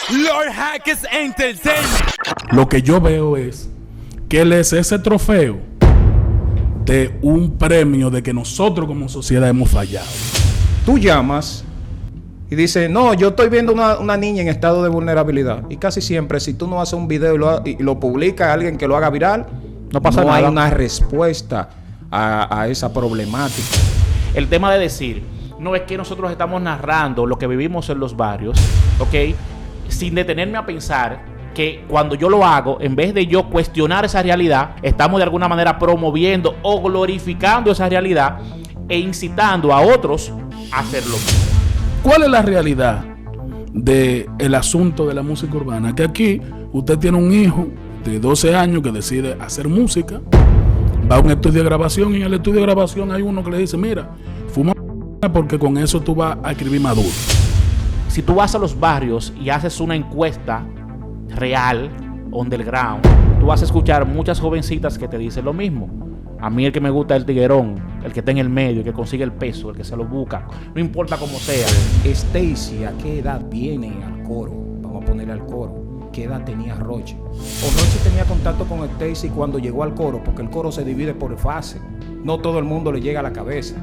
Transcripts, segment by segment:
Lord Hackers Entertainment. Lo que yo veo es que él es ese trofeo de un premio de que nosotros como sociedad hemos fallado. Tú llamas y dices, no, yo estoy viendo una niña en estado de vulnerabilidad. Y casi siempre, si tú no haces un video y lo publica a alguien que lo haga viral, no pasa nada. Hay una respuesta a esa problemática. El tema de decir, no es que nosotros estamos narrando lo que vivimos en los barrios, ¿ok? Sin detenerme a pensar que cuando yo lo hago, en vez de yo cuestionar esa realidad, estamos de alguna manera promoviendo o glorificando esa realidad e incitando a otros a hacerlo. ¿Cuál es la realidad del asunto de la música urbana? Que aquí usted tiene un hijo de 12 años que decide hacer música, va a un estudio de grabación y en el estudio de grabación hay uno que le dice, mira, fuma porque con eso tú vas a escribir maduro. Si tú vas a los barrios y haces una encuesta real, underground, tú vas a escuchar muchas jovencitas que te dicen lo mismo. A mí el que me gusta es el tiguerón, el que está en el medio, el que consigue el peso, el que se lo busca, no importa cómo sea. Stacy, ¿a qué edad viene al coro? Vamos a ponerle al coro. ¿Qué edad tenía Roche? O Roche tenía contacto con Stacy cuando llegó al coro, porque el coro se divide por fase. No todo el mundo le llega a la cabeza.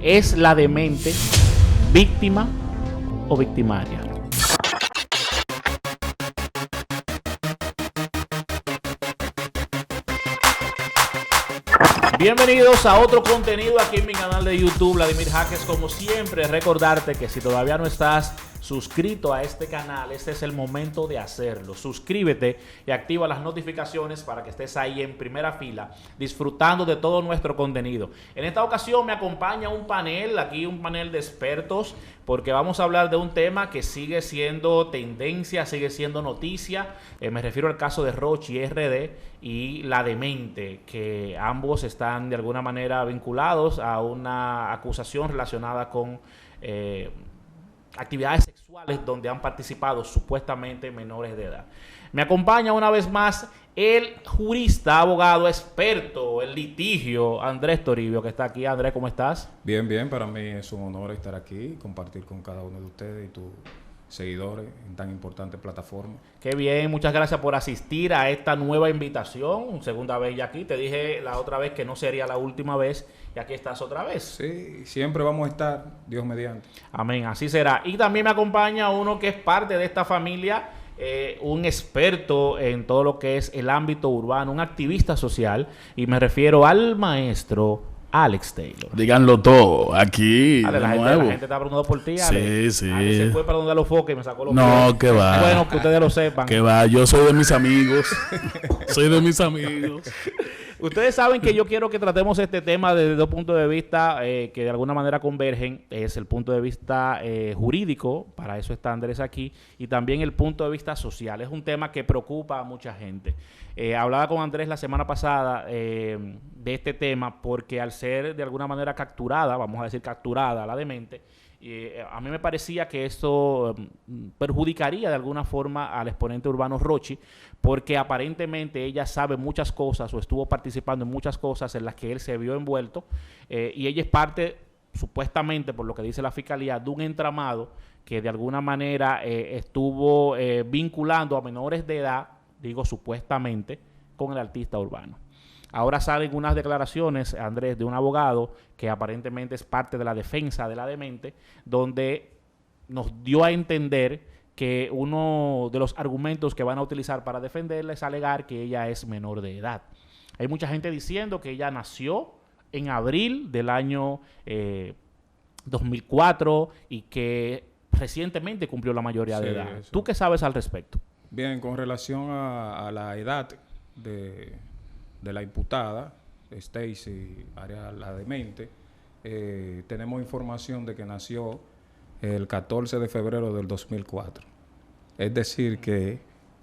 ¿Es la demente víctima o victimaria? Bienvenidos a otro contenido aquí en mi canal de YouTube, Vladimir Jaques. Como siempre, recordarte que si todavía no estás suscrito a este canal, este es el momento de hacerlo. Suscríbete y activa las notificaciones para que estés ahí en primera fila disfrutando de todo nuestro contenido. En esta ocasión me acompaña un panel, aquí un panel de expertos, porque vamos a hablar de un tema que sigue siendo tendencia, sigue siendo noticia. Me refiero al caso de Rochi RD y La Demente, que ambos están de alguna manera vinculados a una acusación relacionada con actividades sexuales donde han participado supuestamente menores de edad. Me acompaña una vez más el jurista, abogado, experto en litigio, Andrés Toribio, que está aquí. Andrés, ¿cómo estás? Bien, bien. Para mí es un honor estar aquí y compartir con cada uno de ustedes y tus seguidores en tan importante plataforma. Qué bien, muchas gracias por asistir a esta nueva invitación. Segunda vez ya aquí. Te dije la otra vez que no sería la última vez y aquí estás otra vez. Sí, siempre vamos a estar, Dios mediante. Amén, así será. Y también me acompaña uno que es parte de esta familia, un experto en todo lo que es el ámbito urbano, un activista social, y me refiero al maestro Alex Taylor. Díganlo todo, aquí Ale, de la nuevo. gente está preguntando por ti, Ale. Sí, sí. Ale se fue para donde los foques y me sacó los No, pies. que va. Bueno, que ustedes lo sepan. Que va, yo soy de mis amigos. Soy de mis amigos. Ustedes saben que yo quiero que tratemos este tema desde dos puntos de vista que de alguna manera convergen. Es el punto de vista jurídico, para eso está Andrés aquí, y también el punto de vista social. Es un tema que preocupa a mucha gente. Hablaba con Andrés la semana pasada de este tema porque al ser de alguna manera capturada, vamos a decir capturada la demente, a mí me parecía que esto perjudicaría de alguna forma al exponente urbano Rochi, porque aparentemente ella sabe muchas cosas o estuvo participando en muchas cosas en las que él se vio envuelto, y ella es parte, supuestamente, por lo que dice la fiscalía, de un entramado que de alguna manera estuvo vinculando a menores de edad, digo supuestamente, con el artista urbano. Ahora salen unas declaraciones, Andrés, de un abogado que aparentemente es parte de la defensa de la demente, donde nos dio a entender que uno de los argumentos que van a utilizar para defenderla es alegar que ella es menor de edad. Hay mucha gente diciendo que ella nació en abril del año 2004 y que recientemente cumplió la mayoría de edad. Eso. ¿Tú qué sabes al respecto? Bien, con relación a la edad de la imputada, Stacy Arias La Demente, tenemos información de que nació el 14 de febrero del 2004. Es decir que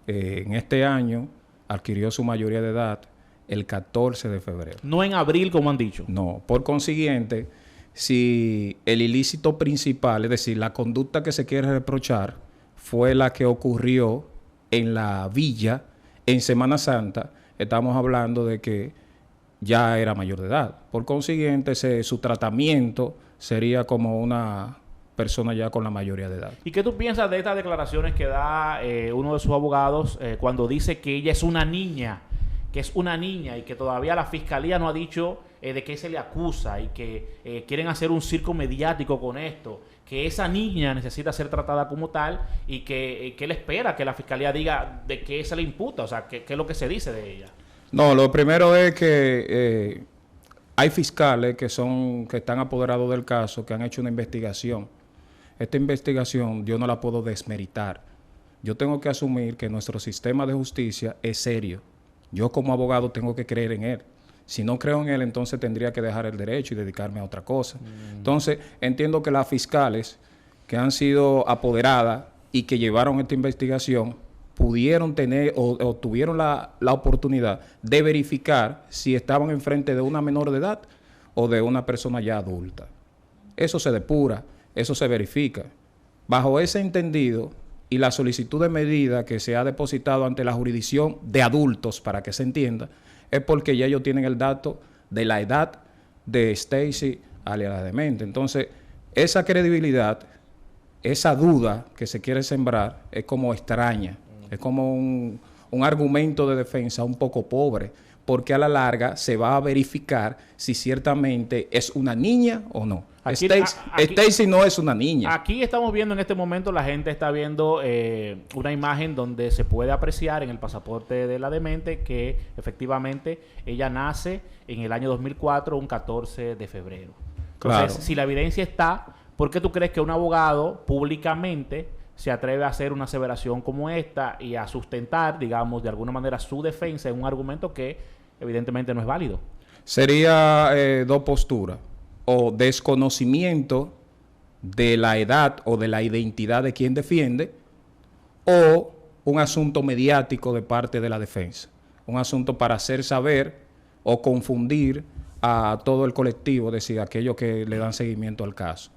en este año adquirió su mayoría de edad el 14 de febrero. No en abril, como han dicho. No, por consiguiente, si el ilícito principal, es decir, la conducta que se quiere reprochar, fue la que ocurrió en la villa en Semana Santa, estamos hablando de que ya era mayor de edad. Por consiguiente, su tratamiento sería como una personas ya con la mayoría de edad. ¿Y qué tú piensas de estas declaraciones que da uno de sus abogados cuando dice que ella es una niña, y que todavía la fiscalía no ha dicho de qué se le acusa y que quieren hacer un circo mediático con esto, que esa niña necesita ser tratada como tal y que él espera que la fiscalía diga de qué se le imputa, o sea, qué es lo que se dice de ella? No, lo primero es que hay fiscales que están apoderados del caso, que han hecho una investigación. Esta investigación yo no la puedo desmeritar. Yo tengo que asumir que nuestro sistema de justicia es serio. Yo como abogado tengo que creer en él. Si no creo en él, entonces tendría que dejar el derecho y dedicarme a otra cosa. Entonces, entiendo que las fiscales que han sido apoderadas y que llevaron esta investigación pudieron tener o tuvieron la oportunidad de verificar si estaban enfrente de una menor de edad o de una persona ya adulta. Eso se depura, eso se verifica. Bajo ese entendido y la solicitud de medida que se ha depositado ante la jurisdicción de adultos, para que se entienda, es porque ya ellos tienen el dato de la edad de Stacy alias la demente. Entonces, esa credibilidad, esa duda que se quiere sembrar es como extraña, es como un argumento de defensa un poco pobre, porque a la larga se va a verificar si ciertamente es una niña o no. Stacy no es una niña. Aquí estamos viendo en este momento, la gente está viendo una imagen donde se puede apreciar en el pasaporte de la demente que efectivamente ella nace en el año 2004, un 14 de febrero. Entonces, Claro. si la evidencia está, ¿por qué tú crees que un abogado públicamente se atreve a hacer una aseveración como esta y a sustentar, digamos, de alguna manera su defensa en un argumento que evidentemente no es válido? Sería dos posturas: o desconocimiento de la edad o de la identidad de quien defiende, o un asunto mediático de parte de la defensa, un asunto para hacer saber o confundir a todo el colectivo, es decir, aquellos que le dan seguimiento al caso.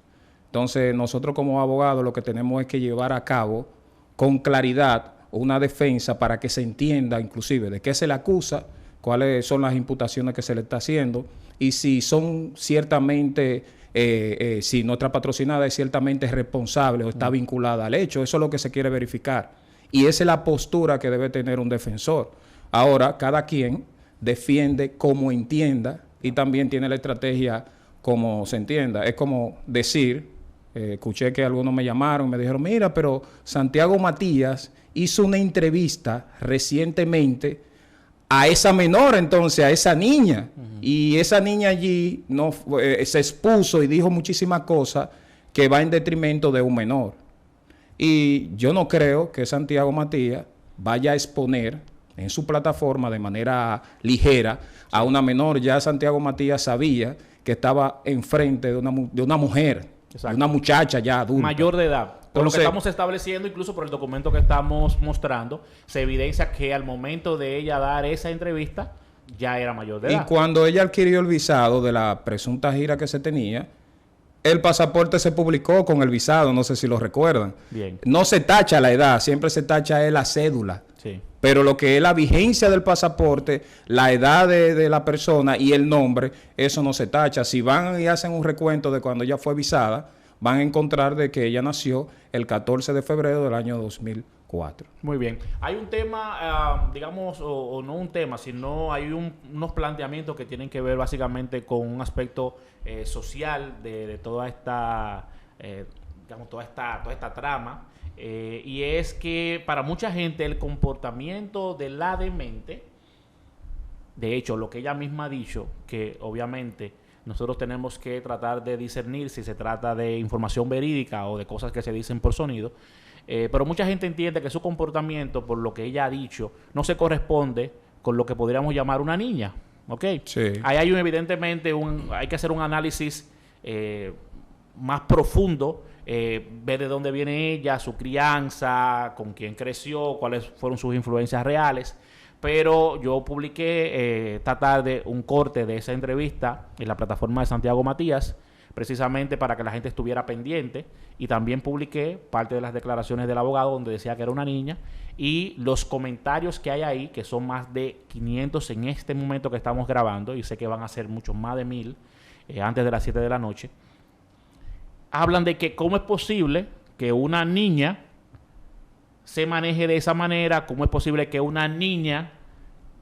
Entonces, nosotros como abogados lo que tenemos es que llevar a cabo con claridad una defensa para que se entienda inclusive de qué se le acusa, cuáles son las imputaciones que se le está haciendo y si son ciertamente, si nuestra patrocinada es ciertamente responsable o está vinculada al hecho. Eso es lo que se quiere verificar. Y esa es la postura que debe tener un defensor. Ahora, cada quien defiende como entienda y también tiene la estrategia como se entienda. Es como decir, escuché que algunos me llamaron y me dijeron, mira, pero Santiago Matías hizo una entrevista recientemente a esa menor, entonces, a esa niña. Y esa niña allí no se expuso y dijo muchísimas cosas que va en detrimento de un menor. Y yo no creo que Santiago Matías vaya a exponer en su plataforma de manera ligera a una menor. Ya Santiago Matías sabía que estaba enfrente de una mujer, de una muchacha ya adulta. Mayor de edad. Por Entonces, lo que estamos estableciendo, incluso por el documento que estamos mostrando, se evidencia que al momento de ella dar esa entrevista, ya era mayor de edad. Y cuando ella adquirió el visado de la presunta gira que se tenía, el pasaporte se publicó con el visado, no sé si lo recuerdan. Bien. No se tacha la edad, siempre se tacha la cédula. Sí. Pero lo que es la vigencia del pasaporte, la edad de la persona y el nombre, eso no se tacha. Si van y hacen un recuento de cuando ella fue visada, van a encontrar de que ella nació el 14 de febrero del año 2004. Muy bien. Hay un tema, digamos, o no un tema, sino hay unos planteamientos que tienen que ver básicamente con un aspecto social de toda esta, digamos, toda esta trama. Y es que para mucha gente el comportamiento de la demente, de hecho, lo que ella misma ha dicho, que obviamente nosotros tenemos que tratar de discernir si se trata de información verídica o de cosas que se dicen por sonido, pero mucha gente entiende que su comportamiento, por lo que ella ha dicho, no se corresponde con lo que podríamos llamar una niña. ¿Ok? Sí. Ahí hay evidentemente hay que hacer un análisis más profundo, ver de dónde viene ella, su crianza, con quién creció, cuáles fueron sus influencias reales. Pero yo publiqué esta tarde un corte de esa entrevista en la plataforma de Santiago Matías, precisamente para que la gente estuviera pendiente, y también publiqué parte de las declaraciones del abogado donde decía que era una niña, y los comentarios que hay ahí, que son más de 500 en este momento que estamos grabando, y sé que van a ser muchos más de 1000 antes de las 7 de la noche. hablan de que cómo es posible que una niña se maneje de esa manera, cómo es posible que una niña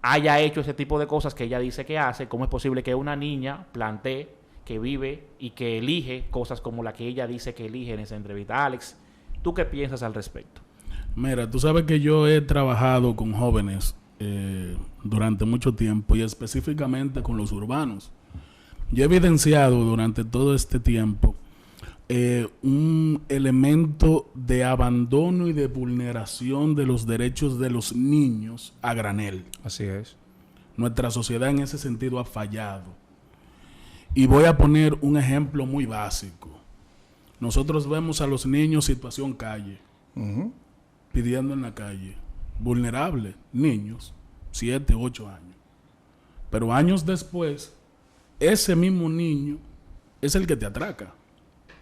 haya hecho ese tipo de cosas que ella dice que hace, cómo es posible que una niña plantee, que vive y que elige cosas como la que ella dice que elige en esa entrevista. Alex, ¿tú qué piensas al respecto? Mira, tú sabes que yo he trabajado con jóvenes durante mucho tiempo y específicamente con los urbanos. Yo he evidenciado durante todo este tiempo un elemento de abandono y de vulneración de los derechos de los niños a granel. Así es. Nuestra sociedad en ese sentido ha fallado. Y voy a poner un ejemplo muy básico. Nosotros vemos a los niños situación calle, pidiendo en la calle, vulnerables, niños, 7, 8 años. Pero años después, ese mismo niño es el que te atraca.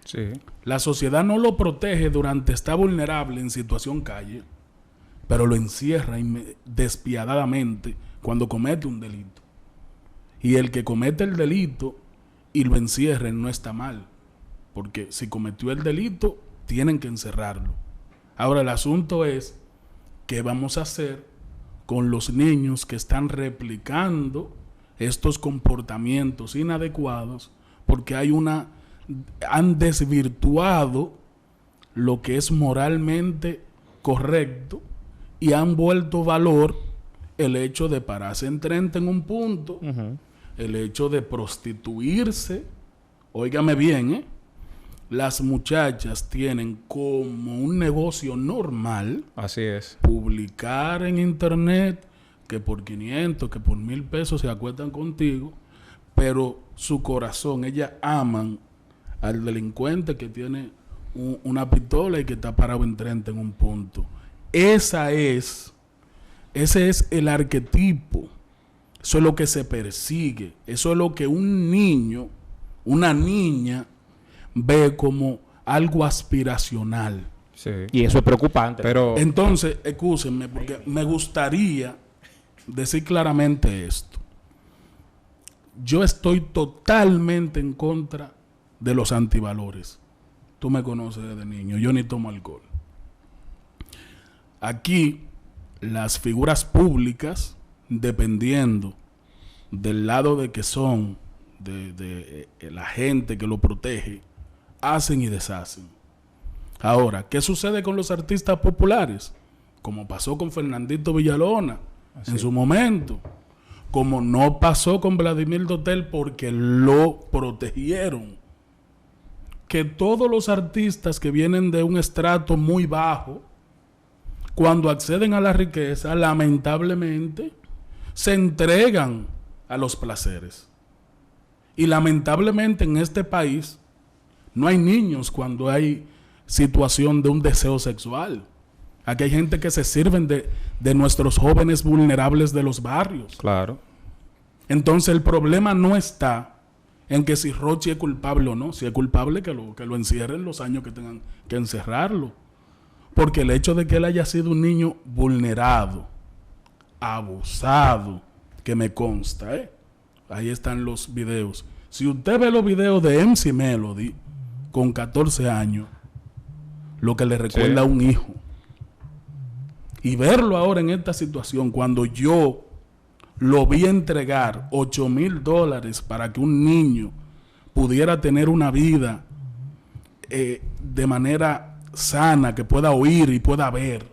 Sí. La sociedad no lo protege durante está vulnerable en situación calle, pero lo encierra despiadadamente cuando comete un delito. Y el que comete el delito y lo encierren no está mal, porque si cometió el delito, tienen que encerrarlo. Ahora el asunto es, ¿qué vamos a hacer con los niños que están replicando estos comportamientos inadecuados? Porque han desvirtuado lo que es moralmente correcto y han vuelto valor el hecho de pararse en 30 en un punto, el hecho de prostituirse. Óigame bien, las muchachas tienen como un negocio normal, así es, publicar en internet que por 500, que por 1,000 pesos se acuestan contigo, pero su corazón, ellas aman al delincuente que tiene una pistola y que está parado en 30 en un punto. Ese es el arquetipo. Eso es lo que se persigue. Eso es lo que un niño, una niña ve como algo aspiracional. sí. Y eso es preocupante. Pero Entonces, excúsenme, porque me gustaría decir claramente esto. Yo estoy totalmente en contra de los antivalores. Tú me conoces desde niño, yo ni tomo alcohol. Aquí, las figuras públicas, dependiendo del lado de que son, de la gente que lo protege, hacen y deshacen. Ahora, ¿qué sucede con los artistas populares? Como pasó con Fernandito Villalona en su momento. Como no pasó con Vladimir Dotel porque lo protegieron. Que todos los artistas que vienen de un estrato muy bajo, cuando acceden a la riqueza, lamentablemente, se entregan a los placeres. Y lamentablemente en este país no hay niños cuando hay situación de un deseo sexual. Aquí hay gente que se sirven de nuestros jóvenes vulnerables de los barrios. claro, Entonces el problema no está en que si Rochi es culpable o no. Si es culpable, que lo encierren los años que tengan que encerrarlo. Porque el hecho de que él haya sido un niño vulnerado, abusado, que me consta, ahí están los videos. Si usted ve los videos de MC Melody con 14 años, lo que le recuerda a un hijo. Y verlo ahora en esta situación, cuando yo lo vi entregar $8,000 para que un niño pudiera tener una vida de manera sana, que pueda oír y pueda ver,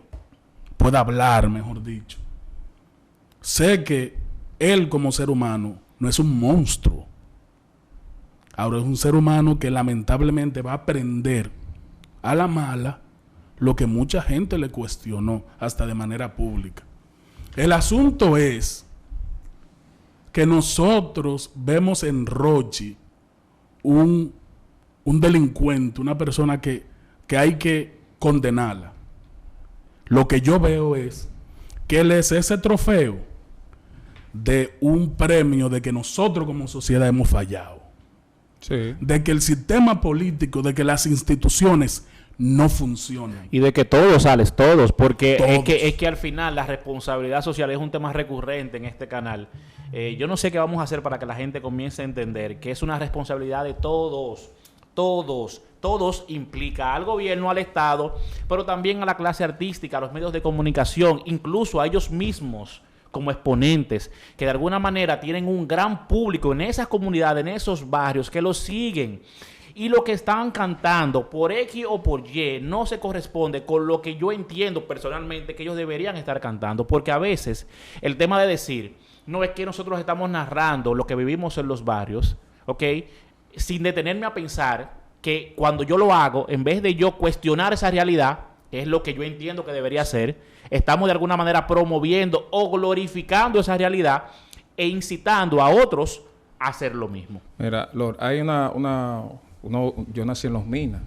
pueda hablar, mejor dicho. Sé que él como ser humano no es un monstruo. Ahora es un ser humano que lamentablemente va a aprender a la mala lo que mucha gente le cuestionó, hasta de manera pública. El asunto es que nosotros vemos en Rochi un delincuente, una persona que hay que condenarla. Lo que yo veo es que él es ese trofeo de un premio de que nosotros como sociedad hemos fallado. sí, De que el sistema político, de que las instituciones no funcionan. Y de que todos sales, todos, porque Todos. Es que al final la responsabilidad social es un tema recurrente en este canal. Yo no sé qué vamos a hacer para que la gente comience a entender que es una responsabilidad de todos. Todos implica al gobierno, al Estado, pero también a la clase artística, a los medios de comunicación, incluso a ellos mismos como exponentes, que de alguna manera tienen un gran público en esas comunidades, en esos barrios, que los siguen. Y lo que están cantando, por X o por Y, no se corresponde con lo que yo entiendo personalmente que ellos deberían estar cantando. Porque a veces el tema de decir, no es que nosotros estamos narrando lo que vivimos en los barrios, ¿ok? Sin detenerme a pensar que cuando yo lo hago, en vez de yo cuestionar esa realidad, que es lo que yo entiendo que debería ser, estamos de alguna manera promoviendo o glorificando esa realidad e incitando a otros a hacer lo mismo. Mira, Lord, hay yo nací en Los Minas.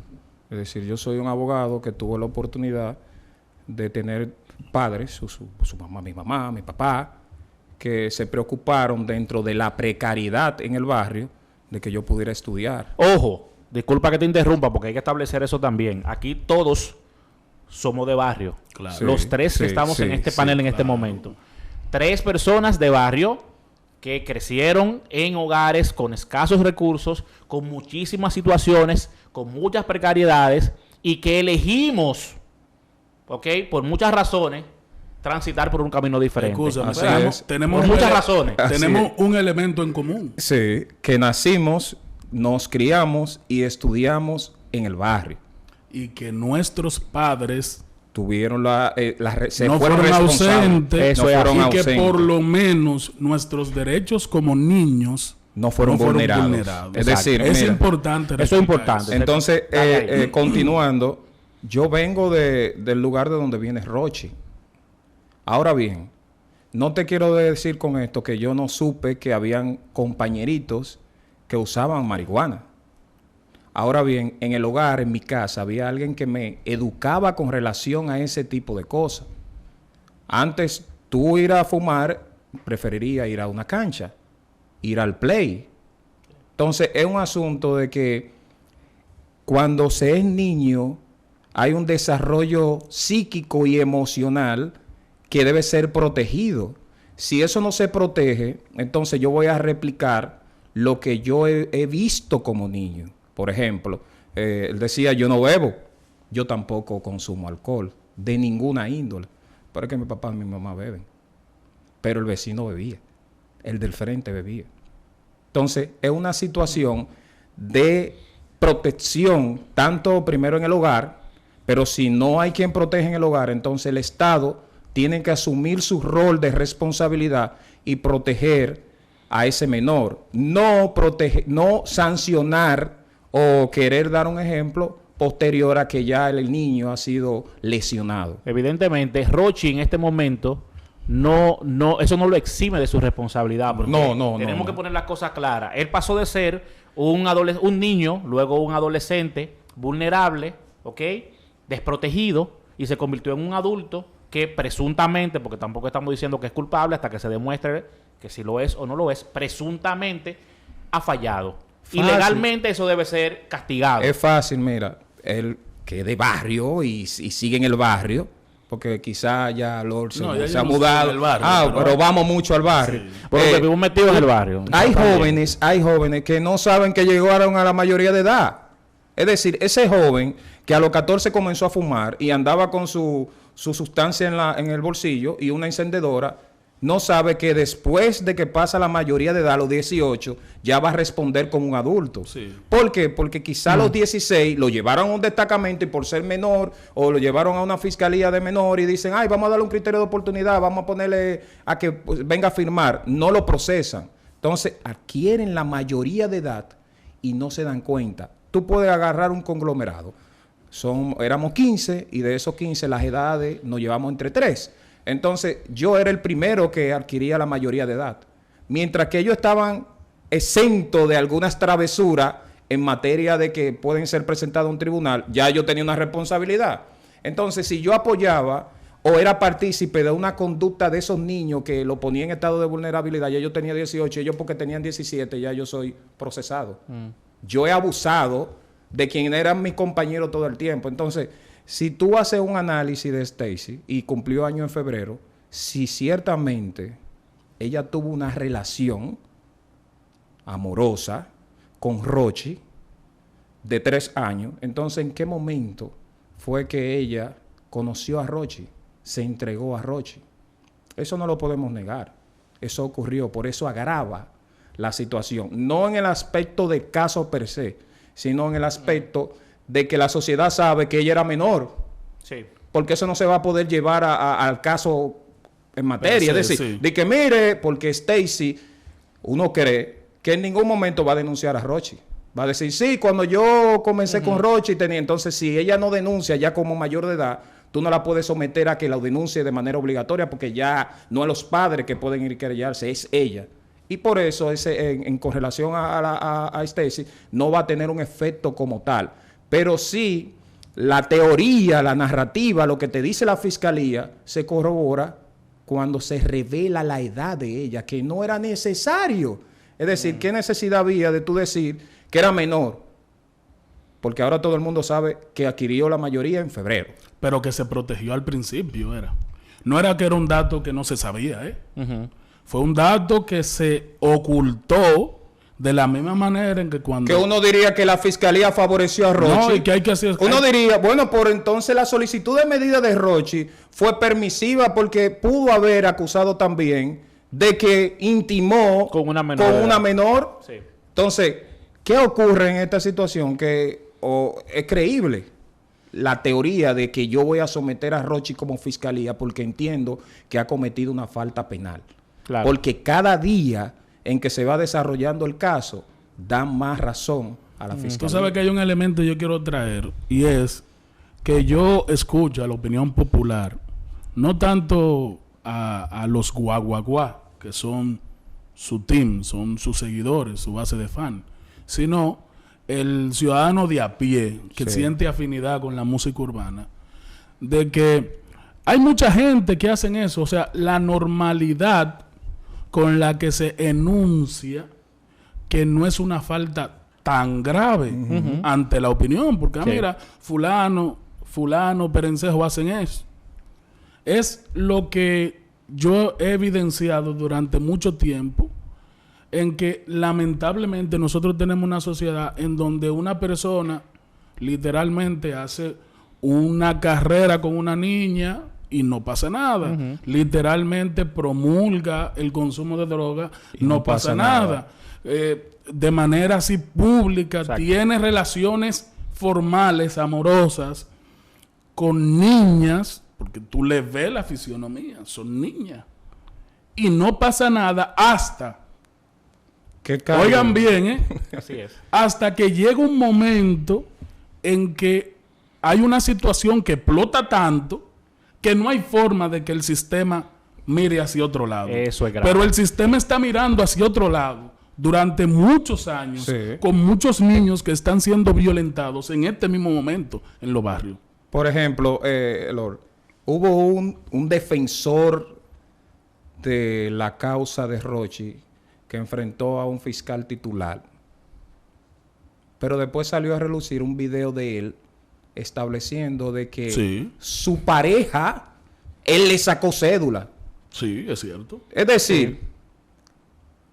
Es decir, yo soy un abogado que tuvo la oportunidad de tener padres, su mamá, mi papá, que se preocuparon dentro de la precariedad en el barrio de que yo pudiera estudiar. Ojo, disculpa que te interrumpa porque hay que establecer eso también. Aquí todos somos de barrio. Claro. Sí, Los tres que estamos en este panel en este momento. 3 personas de barrio que crecieron en hogares con escasos recursos, con muchísimas situaciones, con muchas precariedades y que elegimos, ¿ok? Por muchas razones, transitar por un camino diferente. Escúchame, Así tenemos, es. tenemos Por un muchas ele- razones. Tenemos Así un elemento en común. Sí, que nacimos, nos criamos y estudiamos en el barrio. Y que nuestros padres Tuvieron se no fueron fueron responsables. ausentes No fueron y que ausentes. por lo menos nuestros derechos como niños No fueron vulnerados. Es decir, es mira, importante. Eso es recalcar importante. eso. Entonces, Dale ahí. continuando, yo vengo del lugar de donde viene Rochi. Ahora bien, no te quiero decir con esto que yo no supe que habían compañeritos que usaban marihuana. Ahora bien, en el hogar, en mi casa, había alguien que me educaba con relación a ese tipo de cosas. Antes, tú ir a fumar, preferiría ir a una cancha, ir al play. Entonces, es un asunto de que cuando se es niño, hay un desarrollo psíquico y emocional que debe ser protegido. Si eso no se protege, entonces yo voy a replicar lo que yo he visto como niño. Por ejemplo, él decía, yo no bebo, yo tampoco consumo alcohol, de ninguna índole. Pero es que mi papá y mi mamá beben. Pero el vecino bebía, el del frente bebía. Entonces, es una situación de protección, tanto primero en el hogar, pero si no hay quien protege en el hogar, entonces el Estado tiene que asumir su rol de responsabilidad y proteger a ese menor. No sancionar o querer dar un ejemplo posterior a que ya el niño ha sido lesionado. Evidentemente, Rochi en este momento eso no lo exime de su responsabilidad. Porque tenemos que poner las cosas claras. Él pasó de ser un niño, luego un adolescente vulnerable, ¿ok? Desprotegido, y se convirtió en un adulto que presuntamente, porque tampoco estamos diciendo que es culpable hasta que se demuestre que si lo es o no lo es, presuntamente ha fallado. Y legalmente eso debe ser castigado. Es fácil, mira, él que es de barrio y sigue en el barrio, porque quizá ya Lord se ha mudado. Pero vamos mucho al barrio. Sí. Porque vivimos metidos en el barrio. Hay jóvenes que no saben que llegaron a la mayoría de edad. Es decir, ese joven que a los 14 comenzó a fumar y andaba con su sustancia en el bolsillo y una encendedora, no sabe que después de que pasa la mayoría de edad, a los 18, ya va a responder como un adulto. Sí. ¿Por qué? Porque quizá a los 16 lo llevaron a un destacamento y por ser menor, o lo llevaron a una fiscalía de menor y dicen, ay, vamos a darle un criterio de oportunidad, vamos a ponerle a que venga a firmar. No lo procesan. Entonces, adquieren la mayoría de edad y no se dan cuenta. Tú puedes agarrar un conglomerado. Éramos 15 y de esos 15 las edades nos llevamos entre 3. Entonces, yo era el primero que adquiría la mayoría de edad. Mientras que ellos estaban exentos de algunas travesuras en materia de que pueden ser presentados a un tribunal, ya yo tenía una responsabilidad. Entonces, si yo apoyaba o era partícipe de una conducta de esos niños que lo ponía en estado de vulnerabilidad, ya yo tenía 18, ellos porque tenían 17, ya yo soy procesado. Yo he abusado de quien eran mis compañeros todo el tiempo. Entonces, si tú haces un análisis de Stacy y cumplió año en febrero, si ciertamente ella tuvo una relación amorosa con Rochi, de 3 años. Entonces, ¿en qué momento fue que ella conoció a Rochi? Se entregó a Rochi. Eso no lo podemos negar. Eso ocurrió, por eso agrava la situación. No en el aspecto de caso per se, sino en el aspecto de que la sociedad sabe que ella era menor. Sí. Porque eso no se va a poder llevar al caso en materia. Sí, es decir, sí. de que mire, porque Stacy, uno cree que en ningún momento va a denunciar a Rochi. Va a decir, sí, cuando yo comencé con Rochi tenía... Entonces, si ella no denuncia ya como mayor de edad, tú no la puedes someter a que la denuncie de manera obligatoria porque ya no es los padres que pueden ir a querellarse, es ella. Y por eso, con relación a Stacy, no va a tener un efecto como tal. Pero sí, la teoría, la narrativa, lo que te dice la fiscalía, se corrobora cuando se revela la edad de ella, que no era necesario. Es decir, ¿qué necesidad había de tú decir que era menor? Porque ahora todo el mundo sabe que adquirió la mayoría en febrero. Pero que se protegió al principio, era. No era que era un dato que no se sabía, ¿eh? Fue un dato que se ocultó de la misma manera en que cuando... Que uno diría que la fiscalía favoreció a Rochi. No, y que hay que hacer... Uno diría, bueno, por entonces la solicitud de medida de Rochi fue permisiva porque pudo haber acusado también de que intimó Con una menor. Sí. Entonces, ¿qué ocurre en esta situación? Que es creíble la teoría de que yo voy a someter a Rochi como fiscalía porque entiendo que ha cometido una falta penal. Claro. Porque cada día en que se va desarrollando el caso, da más razón a la fiscalía. Tú sabes que hay un elemento que yo quiero traer, y es que yo escucho a la opinión popular, no tanto a los guaguaguá, que son su team, son sus seguidores, su base de fan, sino el ciudadano de a pie que Sí. siente afinidad con la música urbana, de que hay mucha gente que hacen eso. O sea, la normalidad con la que se enuncia que no es una falta tan grave ante la opinión, porque Sí. mira, fulano, perencejo hacen eso. Es lo que yo he evidenciado durante mucho tiempo, en que lamentablemente nosotros tenemos una sociedad en donde una persona literalmente hace una carrera con una niña y no pasa nada. Literalmente promulga el consumo de droga, Y no pasa nada. De manera así pública, Exacto. tiene relaciones formales, amorosas, con niñas, porque tú le ves la fisionomía, son niñas. Y no pasa nada hasta, oigan bien, Así es. hasta que llega un momento en que hay una situación que explota tanto que no hay forma de que el sistema mire hacia otro lado. Eso es grave. Pero el sistema está mirando hacia otro lado durante muchos años, Sí. con muchos niños que están siendo violentados en este mismo momento en los barrios. Por ejemplo, Lord, hubo un defensor de la causa de Rochi que enfrentó a un fiscal titular. Pero después salió a relucir un video de él estableciendo de que Sí. su pareja, él le sacó cédula. Sí, es cierto. Es decir,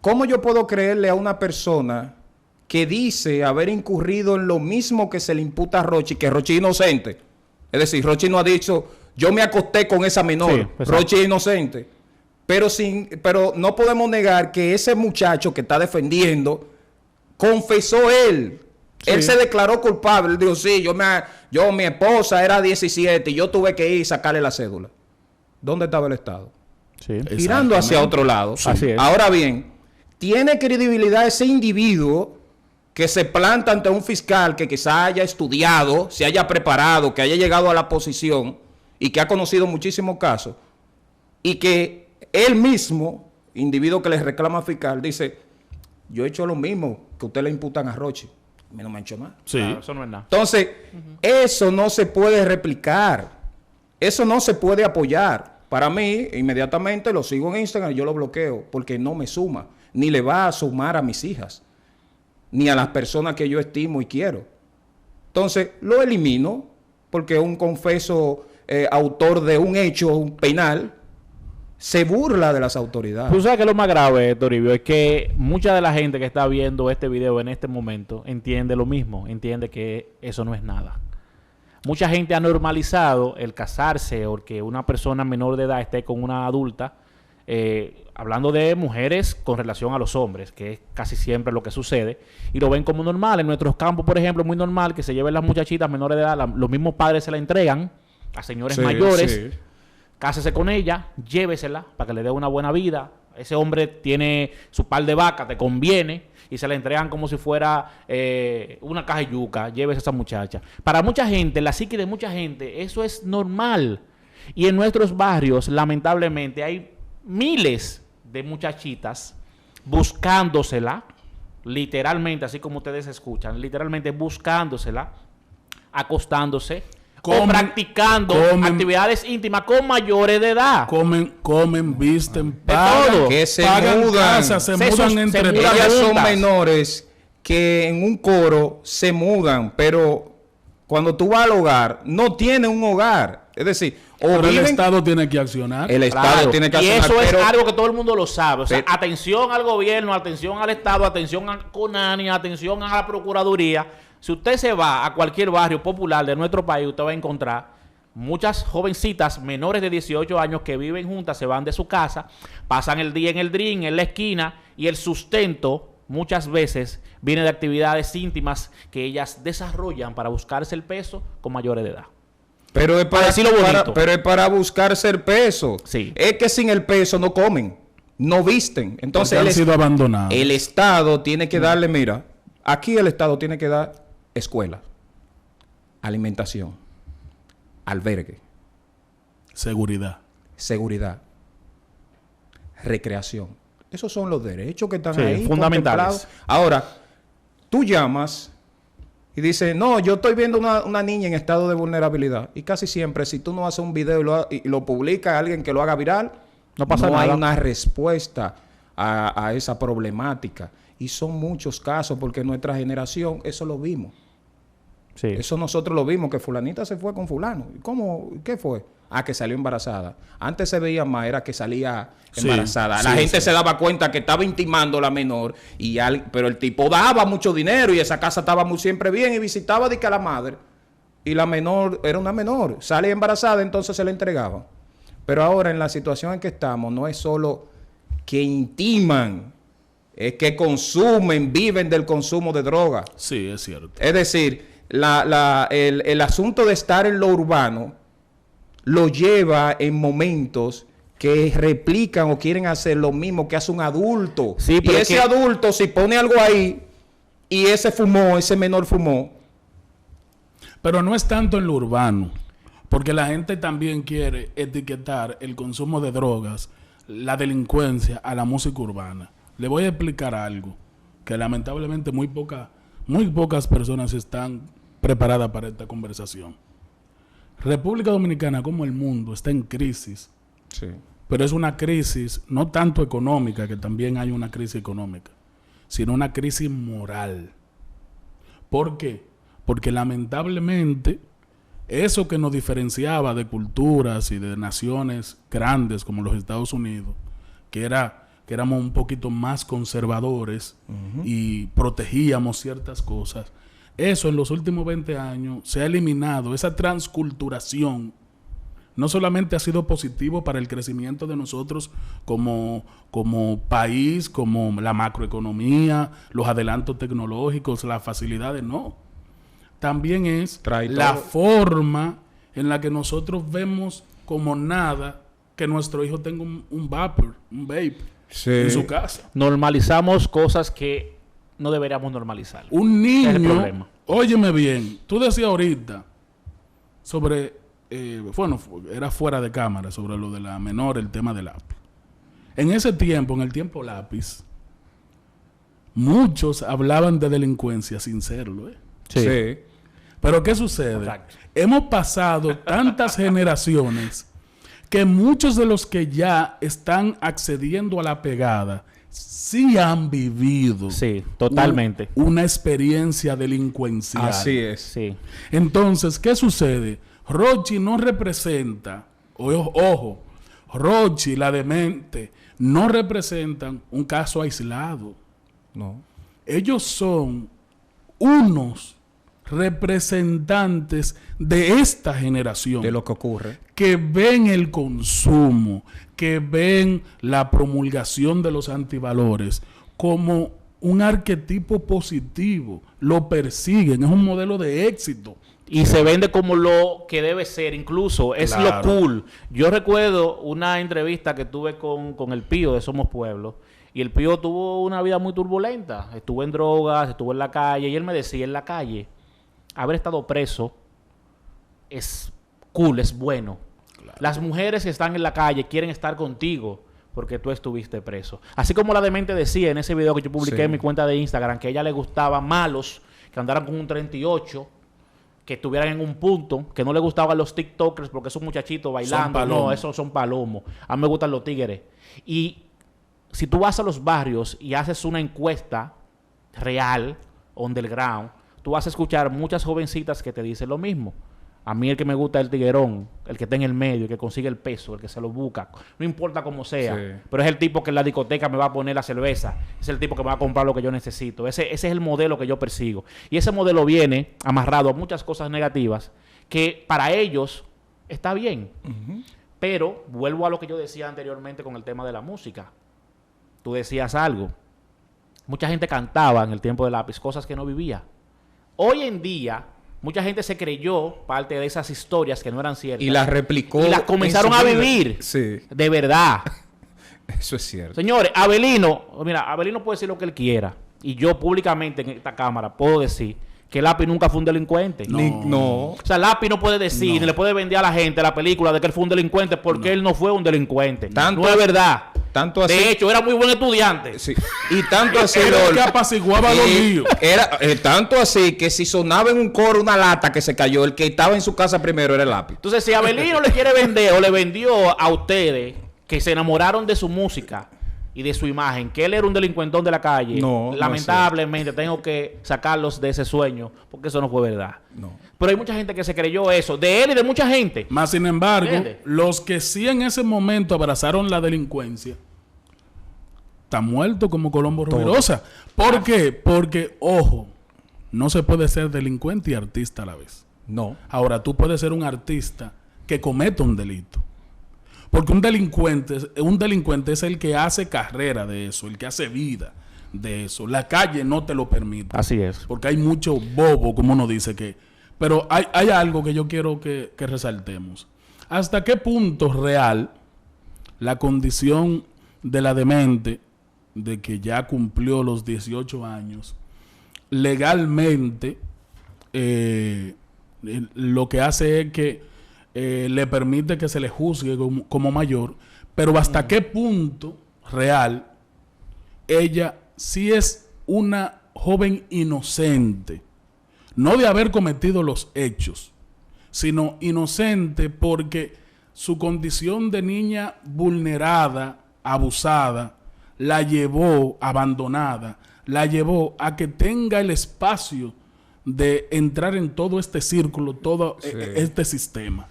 ¿cómo yo puedo creerle a una persona que dice haber incurrido en lo mismo que se le imputa a Rochi, que Rochi es inocente? Es decir, Rochi no ha dicho, yo me acosté con esa menor. Sí, exacto. Rochi es inocente. Pero no podemos negar que ese muchacho que está defendiendo, confesó él. Sí. Él se declaró culpable. Él dijo, sí, mi esposa era 17 y yo tuve que ir y sacarle la cédula. ¿Dónde estaba el Estado? Sí. Mirando hacia Exactamente. otro lado. Sí. Así es. Ahora bien, ¿tiene credibilidad ese individuo que se planta ante un fiscal que quizá haya estudiado, se haya preparado, que haya llegado a la posición y que ha conocido muchísimos casos, y que él mismo, individuo que le reclama al fiscal, dice, yo he hecho lo mismo que usted le imputan a Rochi, a mí no me han hecho nada? Sí. Claro, eso no es nada. Entonces, eso no se puede replicar. Eso no se puede apoyar. Para mí, inmediatamente lo sigo en Instagram y yo lo bloqueo porque no me suma, ni le va a sumar a mis hijas, ni a las personas que yo estimo y quiero. Entonces, lo elimino porque es un confeso autor de un hecho penal se burla de las autoridades. Tú sabes que lo más grave, Toribio, es que mucha de la gente que está viendo este video en este momento entiende lo mismo, entiende que eso no es nada. Mucha gente ha normalizado el casarse o que una persona menor de edad esté con una adulta, hablando de mujeres con relación a los hombres, que es casi siempre lo que sucede, y lo ven como normal. En nuestros campos, por ejemplo, es muy normal que se lleven las muchachitas menores de edad, los mismos padres se la entregan a señores mayores, sí. Cásese con ella, llévesela para que le dé una buena vida. Ese hombre tiene su par de vacas, te conviene, y se la entregan como si fuera una caja de yuca. Llévese a esa muchacha. Para mucha gente, la psique de mucha gente, eso es normal. Y en nuestros barrios, lamentablemente, hay miles de muchachitas buscándosela, literalmente, así como ustedes escuchan, literalmente buscándosela, acostándose, o practicando actividades íntimas con mayores de edad. Comen, visten, pagan, que se pagan mudan, casa, se mudan entre ellas son menores que en un coro se mudan, pero cuando tú vas al hogar, no tiene un hogar. Es decir, pero el Estado tiene que accionar. El Estado tiene que accionar. Y eso es algo que todo el mundo lo sabe. O sea, atención al gobierno, atención al Estado, atención a CONANI, atención a la Procuraduría. Si usted se va a cualquier barrio popular de nuestro país, usted va a encontrar muchas jovencitas menores de 18 años que viven juntas, se van de su casa, pasan el día en el drink, en la esquina, y el sustento muchas veces viene de actividades íntimas que ellas desarrollan para buscarse el peso con mayores de edad. Pero es para buscarse el peso. Sí. Es que sin el peso no comen, no visten. Entonces han sido abandonados. El Estado tiene que darle, mira, aquí el Estado tiene que dar escuela, alimentación, albergue, seguridad, recreación. Esos son los derechos que están ahí fundamentales. Ahora, tú llamas y dices, no, yo estoy viendo una niña en estado de vulnerabilidad. Y casi siempre, si tú no haces un video y lo publicas a alguien que lo haga viral, no pasa nada. Hay una respuesta a esa problemática. Y son muchos casos, porque en nuestra generación eso lo vimos. Sí. Eso nosotros lo vimos, que fulanita se fue con fulano. ¿Cómo? ¿Qué fue? Ah, que salió embarazada. Antes se veía más, era que salía embarazada. La gente se daba cuenta que estaba intimando a la menor, pero el tipo daba mucho dinero y esa casa estaba muy siempre bien y visitaba a la madre. Y la menor era una menor. Sale embarazada, entonces se la entregaban. Pero ahora, en la situación en que estamos, no es solo que intiman, es que consumen, viven del consumo de droga. Sí, es cierto. Es decir, el asunto de estar en lo urbano lo lleva en momentos que replican o quieren hacer lo mismo que hace un adulto. Sí, y ese adulto, si pone algo ahí y ese menor fumó. Pero no es tanto en lo urbano, porque la gente también quiere etiquetar el consumo de drogas, la delincuencia, a la música urbana. Le voy a explicar algo que lamentablemente muy pocas personas están preparadas para esta conversación. República Dominicana, como el mundo, está en crisis. Sí. Pero es una crisis no tanto económica, que también hay una crisis económica, sino una crisis moral. ¿Por qué? Porque lamentablemente eso que nos diferenciaba de culturas y de naciones grandes como los Estados Unidos, que éramos un poquito más conservadores y protegíamos ciertas cosas, eso en los últimos 20 años se ha eliminado. Esa transculturación no solamente ha sido positivo para el crecimiento de nosotros como país, como la macroeconomía, los adelantos tecnológicos, las facilidades, no. También es la forma en la que nosotros vemos como nada que nuestro hijo tenga un vape en su casa. Normalizamos cosas que no deberíamos normalizar. Un niño, óyeme bien, tú decías ahorita sobre, era fuera de cámara, sobre lo de la menor, el tema del lápiz. En ese tiempo, en el tiempo lápiz, muchos hablaban de delincuencia sin serlo, Sí. Pero ¿qué sucede? Exacto. Hemos pasado tantas generaciones que muchos de los que ya están accediendo a la pegada sí han vivido totalmente una experiencia delincuencial. Así es. Sí. Entonces, ¿qué sucede? Rochi no representa, ojo, Rochi, La Demente, no representan un caso aislado. No. Ellos son unos representantes de esta generación. De lo que ocurre. Que ven el consumo, que ven la promulgación de los antivalores como un arquetipo positivo. Lo persiguen, es un modelo de éxito. Y se vende como lo que debe ser, incluso es Claro. lo cool. Yo recuerdo una entrevista que tuve con el Pío de Somos Pueblo, y el Pío tuvo una vida muy turbulenta. Estuvo en drogas, estuvo en la calle, y él me decía, en la calle, haber estado preso es cool, es bueno. Claro. Las mujeres que están en la calle quieren estar contigo porque tú estuviste preso. Así como La Demente decía en ese video que yo publiqué en mi cuenta de Instagram, que a ella le gustaban malos, que andaran con un 38, que estuvieran en un punto, que no le gustaban los TikTokers porque esos muchachitos bailando, no, esos son palomos. A mí me gustan los tigres. Y si tú vas a los barrios y haces una encuesta real, underground, tú vas a escuchar muchas jovencitas que te dicen lo mismo. A mí el que me gusta es el tiguerón, el que está en el medio, el que consigue el peso, el que se lo busca. No importa cómo sea, sí, pero es el tipo que en la discoteca me va a poner la cerveza. Es el tipo que me va a comprar lo que yo necesito. Ese es el modelo que yo persigo. Y ese modelo viene amarrado a muchas cosas negativas que para ellos está bien. Pero vuelvo a lo que yo decía anteriormente con el tema de la música. Tú decías algo. Mucha gente cantaba en el tiempo de lápiz cosas que no vivía. Hoy en día mucha gente se creyó parte de esas historias que no eran ciertas. Y las replicó. Y las comenzaron a vivir. Sí. De verdad. Eso es cierto. Señores, Abelino, mira, Abelino puede decir lo que él quiera. Y yo públicamente en esta cámara puedo decir que Lápiz nunca fue un delincuente. No. O sea, Lápiz no puede decir, ni le puede vender a la gente la película de que él fue un delincuente porque él no fue un delincuente. No es verdad. Tanto así, de hecho, era muy buen estudiante. Sí. Y tanto así era que apaciguaba los líos. Era tanto así que si sonaba en un coro una lata que se cayó, el que estaba en su casa primero era el Lápiz. Entonces, si Abelino le quiere vender o le vendió a ustedes que se enamoraron de su música y de su imagen, que él era un delincuentón de la calle, lamentablemente tengo que sacarlos de ese sueño, porque eso no fue verdad. No. Pero hay mucha gente que se creyó eso, de él y de mucha gente. Más sin embargo, los que sí en ese momento abrazaron la delincuencia, están muertos como Colombo Rubirosa. ¿Por qué? Porque, ojo, no se puede ser delincuente y artista a la vez. No. Ahora, tú puedes ser un artista que cometa un delito. Porque un delincuente es el que hace carrera de eso, el que hace vida de eso. La calle no te lo permite. Así es. Porque hay mucho bobo, como uno dice que... Pero hay algo que yo quiero que resaltemos. ¿Hasta qué punto real la condición de La Demente, de que ya cumplió los 18 años, legalmente lo que hace es que le permite que se le juzgue como mayor, pero hasta qué punto real ella sí es una joven inocente, no de haber cometido los hechos, sino inocente porque su condición de niña vulnerada, abusada, la llevó, abandonada, la llevó a que tenga el espacio de entrar en todo este círculo, todo este sistema.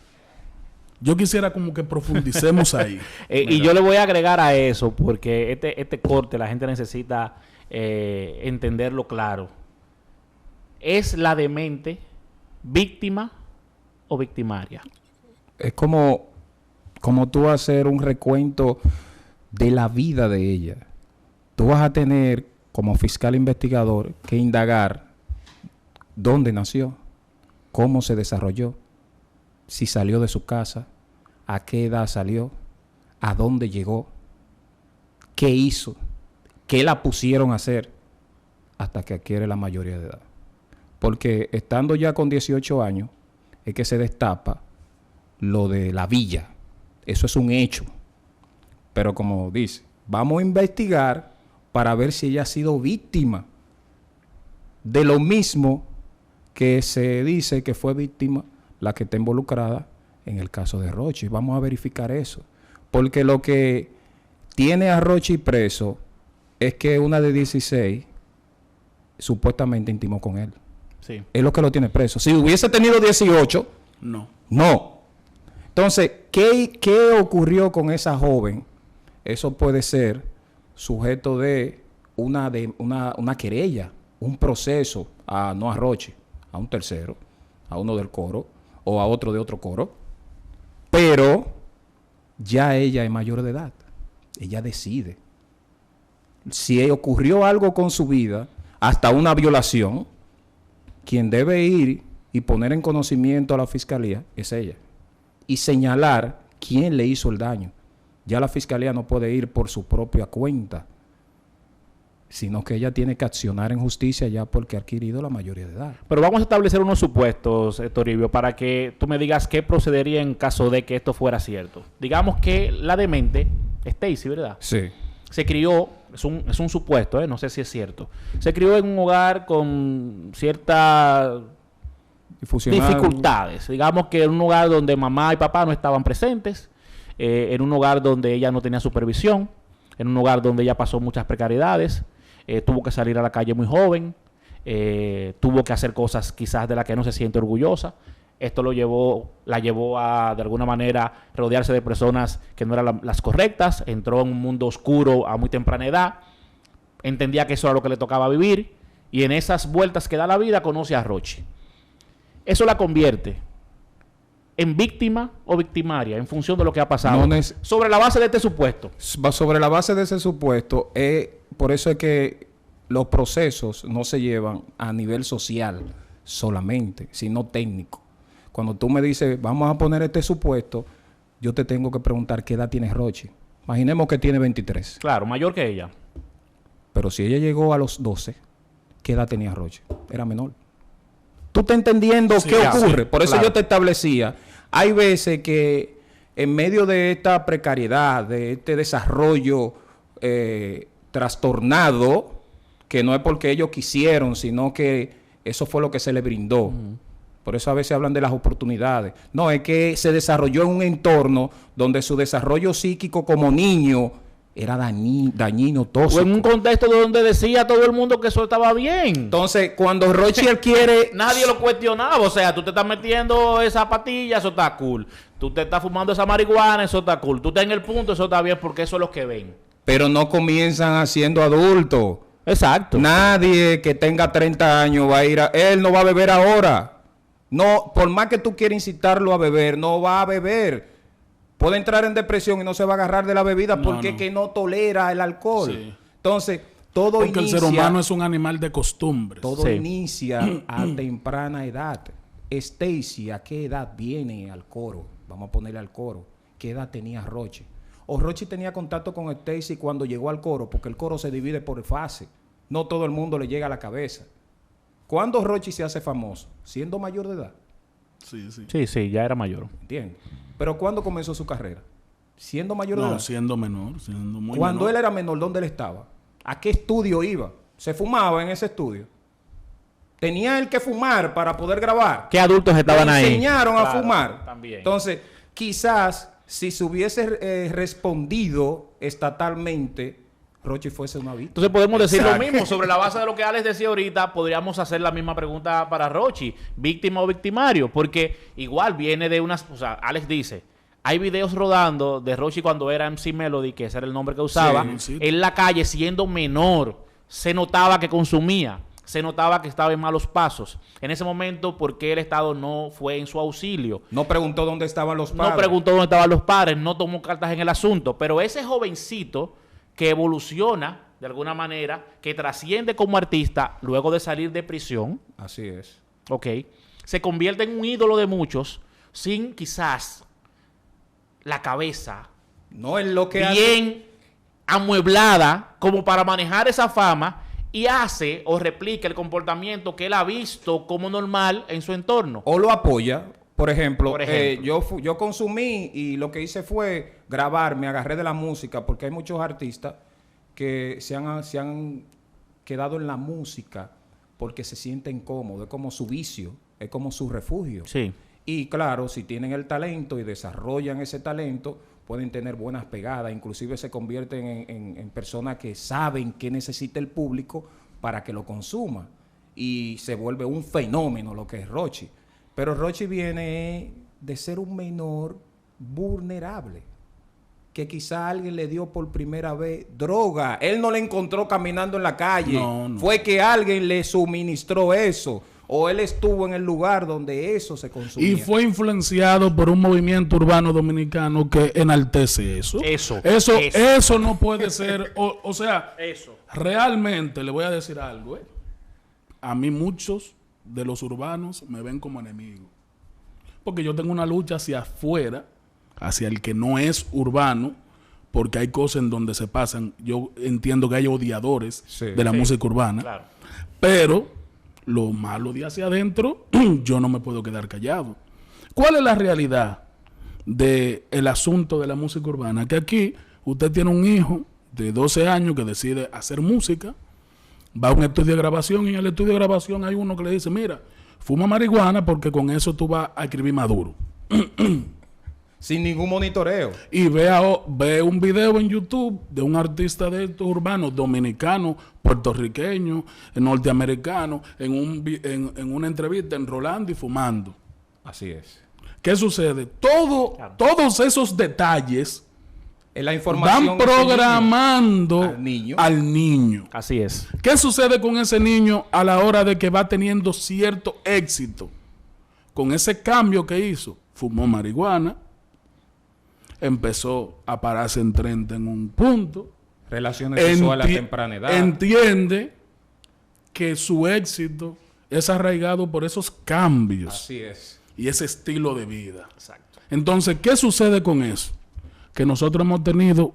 Yo quisiera como que profundicemos ahí. Y yo le voy a agregar a eso, porque este corte la gente necesita entenderlo claro. ¿Es La Demente víctima o victimaria? Es como tú hacer un recuento de la vida de ella. Tú vas a tener, como fiscal investigador, que indagar dónde nació, cómo se desarrolló, si salió de su casa, a qué edad salió, a dónde llegó, qué hizo, qué la pusieron a hacer hasta que adquiere la mayoría de edad. Porque estando ya con 18 años es que se destapa lo de la villa. Eso es un hecho. Pero como dice, vamos a investigar para ver si ella ha sido víctima de lo mismo que se dice que fue víctima la que está involucrada en el caso de Rochi. Vamos a verificar eso. Porque lo que tiene a Rochi preso es que una de 16 supuestamente intimó con él. Sí. Es lo que lo tiene preso. Si hubiese tenido 18, no. Entonces, ¿qué ocurrió con esa joven? Eso puede ser sujeto de una querella, un proceso, no a Rochi, a un tercero, a uno del coro o a otro de otro coro, pero ya ella es mayor de edad. Ella decide. Si ocurrió algo con su vida, hasta una violación, quien debe ir y poner en conocimiento a la fiscalía es ella. Y señalar quién le hizo el daño. Ya la fiscalía no puede ir por su propia cuenta, sino que ella tiene que accionar en justicia ya porque ha adquirido la mayoría de edad. Pero vamos a establecer unos supuestos, Toribio, para que tú me digas qué procedería en caso de que esto fuera cierto. Digamos que la demente, Stacy, ¿verdad? Sí. Se crió, es un supuesto, no sé si es cierto, se crió en un hogar con ciertas dificultades. Digamos que en un hogar donde mamá y papá no estaban presentes, en un hogar donde ella no tenía supervisión, en un hogar donde ella pasó muchas precariedades, tuvo que salir a la calle muy joven, tuvo que hacer cosas quizás de las que no se siente orgullosa. Esto la llevó a, de alguna manera, rodearse de personas que no eran las correctas. Entró en un mundo oscuro a muy temprana edad. Entendía que eso era lo que le tocaba vivir. Y en esas vueltas que da la vida, conoce a Rochi. Eso la convierte en víctima o victimaria en función de lo que ha pasado. Sobre la base de este supuesto. Sobre la base de ese supuesto, por eso es que los procesos no se llevan a nivel social solamente, sino técnico. Cuando tú me dices, vamos a poner este supuesto, yo te tengo que preguntar qué edad tiene Rochi. Imaginemos que tiene 23. Claro, mayor que ella. Pero si ella llegó a los 12, ¿qué edad tenía Rochi? Era menor. ¿Tú estás entendiendo qué ocurre? Sí, por eso claro. yo te establecía. Hay veces que en medio de esta precariedad, de este desarrollo trastornado, que no es porque ellos quisieron, sino que eso fue lo que se les brindó. Por eso a veces hablan de las oportunidades. No, es que se desarrolló en un entorno donde su desarrollo psíquico como niño era dañino, tóxico. O en un contexto donde decía todo el mundo que eso estaba bien. Entonces, cuando Rochi adquiere... Nadie lo cuestionaba. O sea, tú te estás metiendo esa patilla, eso está cool. Tú te estás fumando esa marihuana, eso está cool. Tú estás en el punto, eso está bien, porque eso es lo que ven. Pero no comienzan siendo adultos. Exacto. Nadie que tenga 30 años va a ir a... Él no va a beber ahora. No, por más que tú quieras incitarlo a beber, no va a beber. Puede entrar en depresión y no se va a agarrar de la bebida porque es que no tolera el alcohol. Sí. Entonces, todo porque inicia... Porque el ser humano es un animal de costumbres. Todo inicia a temprana edad. Stacy, ¿a qué edad viene al coro? Vamos a ponerle al coro. ¿Qué edad tenía Rochi? O Rochi tenía contacto con Stacy cuando llegó al coro, porque el coro se divide por fase. No todo el mundo le llega a la cabeza. ¿Cuándo Rochi se hace famoso? ¿Siendo mayor de edad? Sí, ya era mayor. ¿Entiendes? Pero ¿cuándo comenzó su carrera? ¿Siendo mayor de edad? No, siendo menor, siendo muy Cuando menor. él era menor, ¿dónde él estaba? ¿A qué estudio iba? ¿Se fumaba en ese estudio? ¿Tenía él que fumar para poder grabar? ¿Qué adultos estaban ahí? ¿Le enseñaron a fumar? También. Entonces, quizás, si se hubiese respondido estatalmente, Rochi fuese una víctima. Entonces podemos decir lo mismo. Sobre la base de lo que Alex decía ahorita, podríamos hacer la misma pregunta para Rochi. ¿Víctima o victimario? Porque igual viene de unas... O sea, Alex dice, hay videos rodando de Rochi cuando era MC Melody, que ese era el nombre que usaba, en la calle siendo menor. Se notaba que consumía. Se notaba que estaba en malos pasos. En ese momento, ¿por qué el Estado no fue en su auxilio? No preguntó dónde estaban los padres. No preguntó dónde estaban los padres. No tomó cartas en el asunto. Pero ese jovencito... que evoluciona de alguna manera, que trasciende como artista luego de salir de prisión. Así es. Ok. Se convierte en un ídolo de muchos sin quizás la cabeza no es lo que bien amueblada como para manejar esa fama y hace o replica el comportamiento que él ha visto como normal en su entorno. O lo apoya. Por ejemplo, yo consumí y lo que hice fue grabar, me agarré de la música, porque hay muchos artistas que se han quedado en la música porque se sienten cómodos, es como su vicio, es como su refugio. Sí. Y claro, si tienen el talento y desarrollan ese talento, pueden tener buenas pegadas, inclusive se convierten en personas que saben qué necesita el público para que lo consuma. Y se vuelve un fenómeno lo que es Rochi. Pero Rochi viene de ser un menor vulnerable. Que quizá alguien le dio por primera vez droga. Él no le encontró caminando en la calle. No. Fue que alguien le suministró eso. O él estuvo en el lugar donde eso se consumía. Y fue influenciado por un movimiento urbano dominicano que enaltece eso. Eso no puede ser. O sea, realmente le voy a decir algo. A mí muchos de los urbanos me ven como enemigos. Porque yo tengo una lucha hacia afuera, hacia el que no es urbano, porque hay cosas en donde se pasan. Yo entiendo que hay odiadores de la música urbana. Claro. Pero lo malo de hacia adentro, yo no me puedo quedar callado. ¿Cuál es la realidad del asunto de la música urbana? Que aquí usted tiene un hijo de 12 años que decide hacer música, va a un estudio de grabación y en el estudio de grabación hay uno que le dice, mira, fuma marihuana porque con eso tú vas a escribir maduro. Sin ningún monitoreo. Y ve un video en YouTube de un artista de estos urbanos, dominicano, puertorriqueño, norteamericano, en una entrevista enrolando y fumando. Así es. ¿Qué sucede? Todos esos detalles la información van programando al niño. Así es. ¿Qué sucede con ese niño a la hora de que va teniendo cierto éxito? Con ese cambio que hizo, fumó marihuana, empezó a pararse en 30 en un punto. Relaciones sexuales a temprana edad. Entiende que su éxito es arraigado por esos cambios. Así es. Y ese estilo de vida. Exacto. Entonces, ¿qué sucede con eso? Que nosotros hemos tenido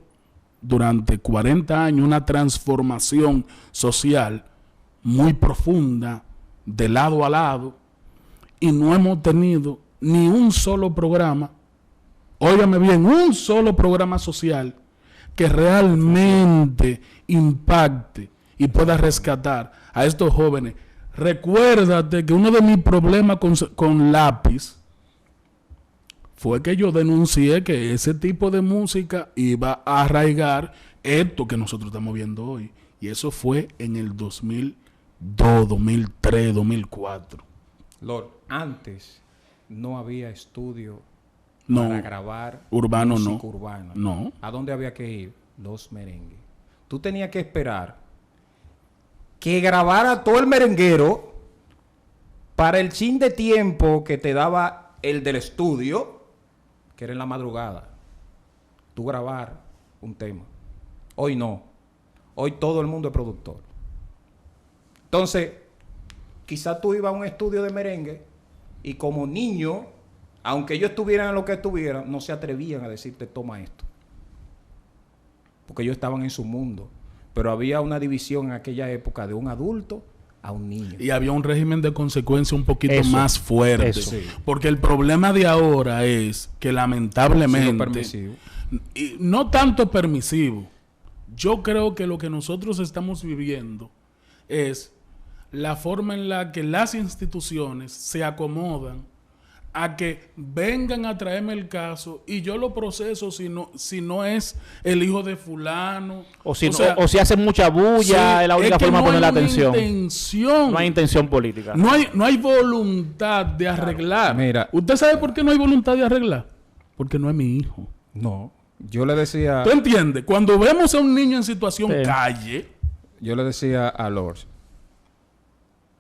durante 40 años una transformación social muy profunda, de lado a lado, y no hemos tenido ni un solo programa, óigame bien, un solo programa social que realmente impacte y pueda rescatar a estos jóvenes. Recuérdate que uno de mis problemas con Lápiz fue que yo denuncié que ese tipo de música iba a arraigar esto que nosotros estamos viendo hoy. Y eso fue en el 2002, 2003, 2004. Lord, antes no había estudio No, para grabar urbano música no. urbana. No. ¿A dónde había que ir? Los merengues. Tú tenías que esperar que grabara todo el merenguero para el chin de tiempo que te daba el del estudio, que era en la madrugada. Tú grabar un tema. Hoy no. Hoy todo el mundo es productor. Entonces, quizás tú ibas a un estudio de merengue y como niño, aunque ellos estuvieran en lo que estuvieran, no se atrevían a decirte, toma esto. Porque ellos estaban en su mundo. Pero había una división en aquella época de un adulto a un niño. Y había un régimen de consecuencia un poquito más fuerte. Sí. Porque el problema de ahora es que lamentablemente... Y no tanto permisivo. Yo creo que lo que nosotros estamos viviendo es la forma en la que las instituciones se acomodan a que vengan a traerme el caso y yo lo proceso si no es el hijo de fulano. O si hace mucha bulla, sí, es la única forma de poner la atención. No hay intención política. No hay voluntad de arreglar. Mira, ¿usted sabe por qué no hay voluntad de arreglar? Porque no es mi hijo. No. Yo le decía... ¿Tú entiendes? Cuando vemos a un niño en situación calle... Yo le decía a Lord,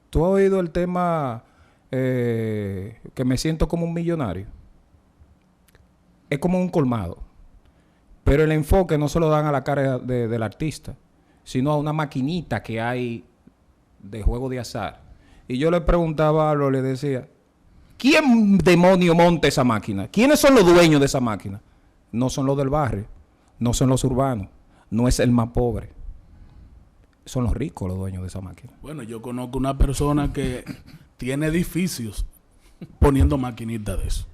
¿tú has oído el tema que me siento como un millonario? Es como un colmado. Pero el enfoque no se lo dan a la cara del artista, sino a una maquinita que hay de juego de azar. Y yo le preguntaba a Lord, le decía, ¿quién demonio monta esa máquina? ¿Quiénes son los dueños de esa máquina? No son los del barrio, no son los urbanos, no es el más pobre. Son los ricos los dueños de esa máquina. Bueno, yo conozco una persona que tiene edificios poniendo maquinitas de eso.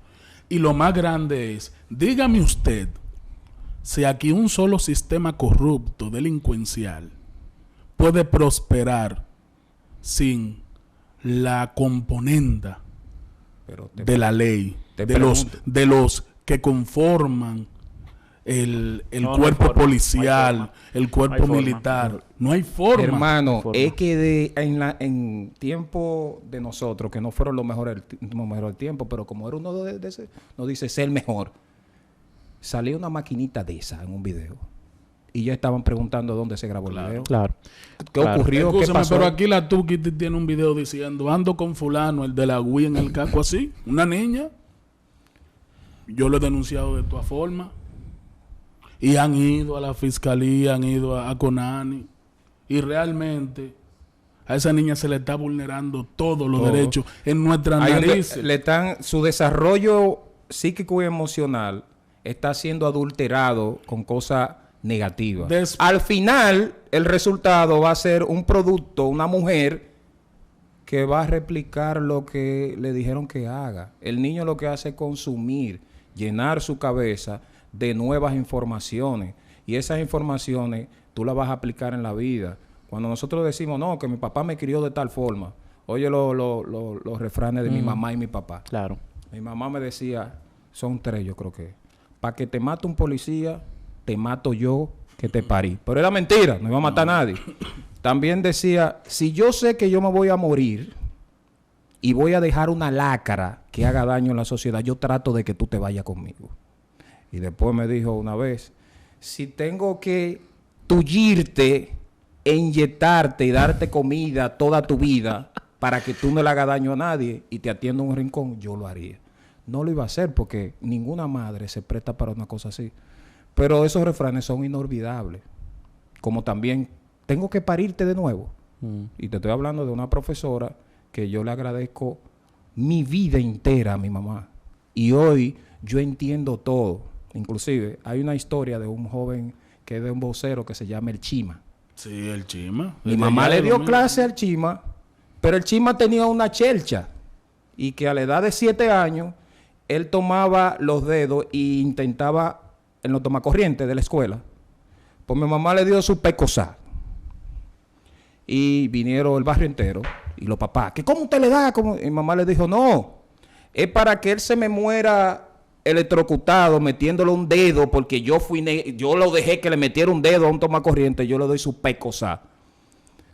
Y lo más grande es, dígame usted, si aquí un solo sistema corrupto, delincuencial, puede prosperar sin la componenda de la ley, de los que conforman el cuerpo policial, el cuerpo militar. No hay forma. Hermano, es que en tiempo de nosotros, que no fueron los mejores del tiempo, pero como era uno de ese, nos dice ser mejor. salía una maquinita de esa en un video. Y ya estaban preguntando dónde se grabó el video. Claro. ¿Qué ocurrió? ¿Qué Escúchame, pasó? pero aquí la Tuki tiene un video diciendo, ando con fulano, el de la Wii en el casco así, una niña. Yo lo he denunciado de todas formas. Y han ido a la fiscalía, han ido a Conani. Y realmente a esa niña se le está vulnerando todos los Todo. derechos en nuestras Hay un de- narices. le están, su desarrollo psíquico y emocional está siendo adulterado con cosas negativas. Al final, el resultado va a ser un producto, una mujer que va a replicar lo que le dijeron que haga. El niño lo que hace es consumir, llenar su cabeza de nuevas informaciones. Y esas informaciones tú las vas a aplicar en la vida. Cuando nosotros decimos, no, que mi papá me crió de tal forma. Oye los refranes de mi mamá y mi papá. Claro. Mi mamá me decía, son 3 yo creo que. Para que te mate un policía, te mato yo que te parí. Pero era mentira, no iba a matar a nadie. También decía, si yo sé que yo me voy a morir y voy a dejar una lacra que haga daño en la sociedad, yo trato de que tú te vayas conmigo. Y después me dijo una vez, si tengo que tullirte e inyectarte y darte comida toda tu vida para que tú no le hagas daño a nadie y te atienda en un rincón, yo lo haría. No lo iba a hacer porque ninguna madre se presta para una cosa así. Pero esos refranes son inolvidables. Como también, tengo que parirte de nuevo. Y te estoy hablando de una profesora que yo le agradezco mi vida entera a mi mamá. Y hoy yo entiendo todo. Inclusive, hay una historia de un joven que es de un vocero que se llama El Chima. Sí, el Chima. Mi mamá le dio clase al Chima, pero el Chima tenía una chelcha. Y que a la edad de 7 años, él tomaba los dedos e intentaba, en los tomacorrientes de la escuela, pues mi mamá le dio su pecosá. Y vinieron el barrio entero y los papás, ¿que cómo usted le da? ¿Cómo? Y mi mamá le dijo, no, es para que él se me muera electrocutado metiéndole un dedo, porque yo lo dejé que le metiera un dedo a un tomacorriente, yo le doy su pecosá.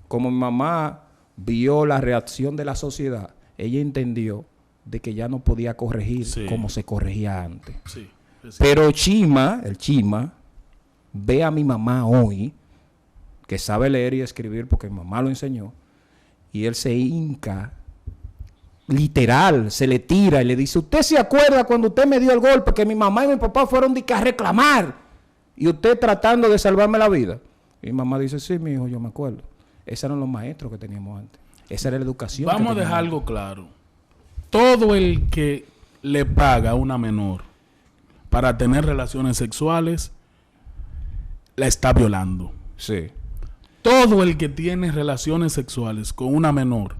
Como mi mamá vio la reacción de la sociedad, ella entendió de que ya no podía corregir como se corregía antes. Sí, sí. Pero el Chima, ve a mi mamá hoy, que sabe leer y escribir porque mi mamá lo enseñó, y él se hinca, literal, se le tira y le dice, ¿usted se acuerda cuando usted me dio el golpe que mi mamá y mi papá fueron a reclamar? Y usted tratando de salvarme la vida. Y mi mamá dice, sí, mi hijo, yo me acuerdo. Esos eran los maestros que teníamos antes. Esa era la educación. Vamos a dejar algo claro. Todo el que le paga a una menor para tener relaciones sexuales, la está violando. Sí. Todo el que tiene relaciones sexuales con una menor,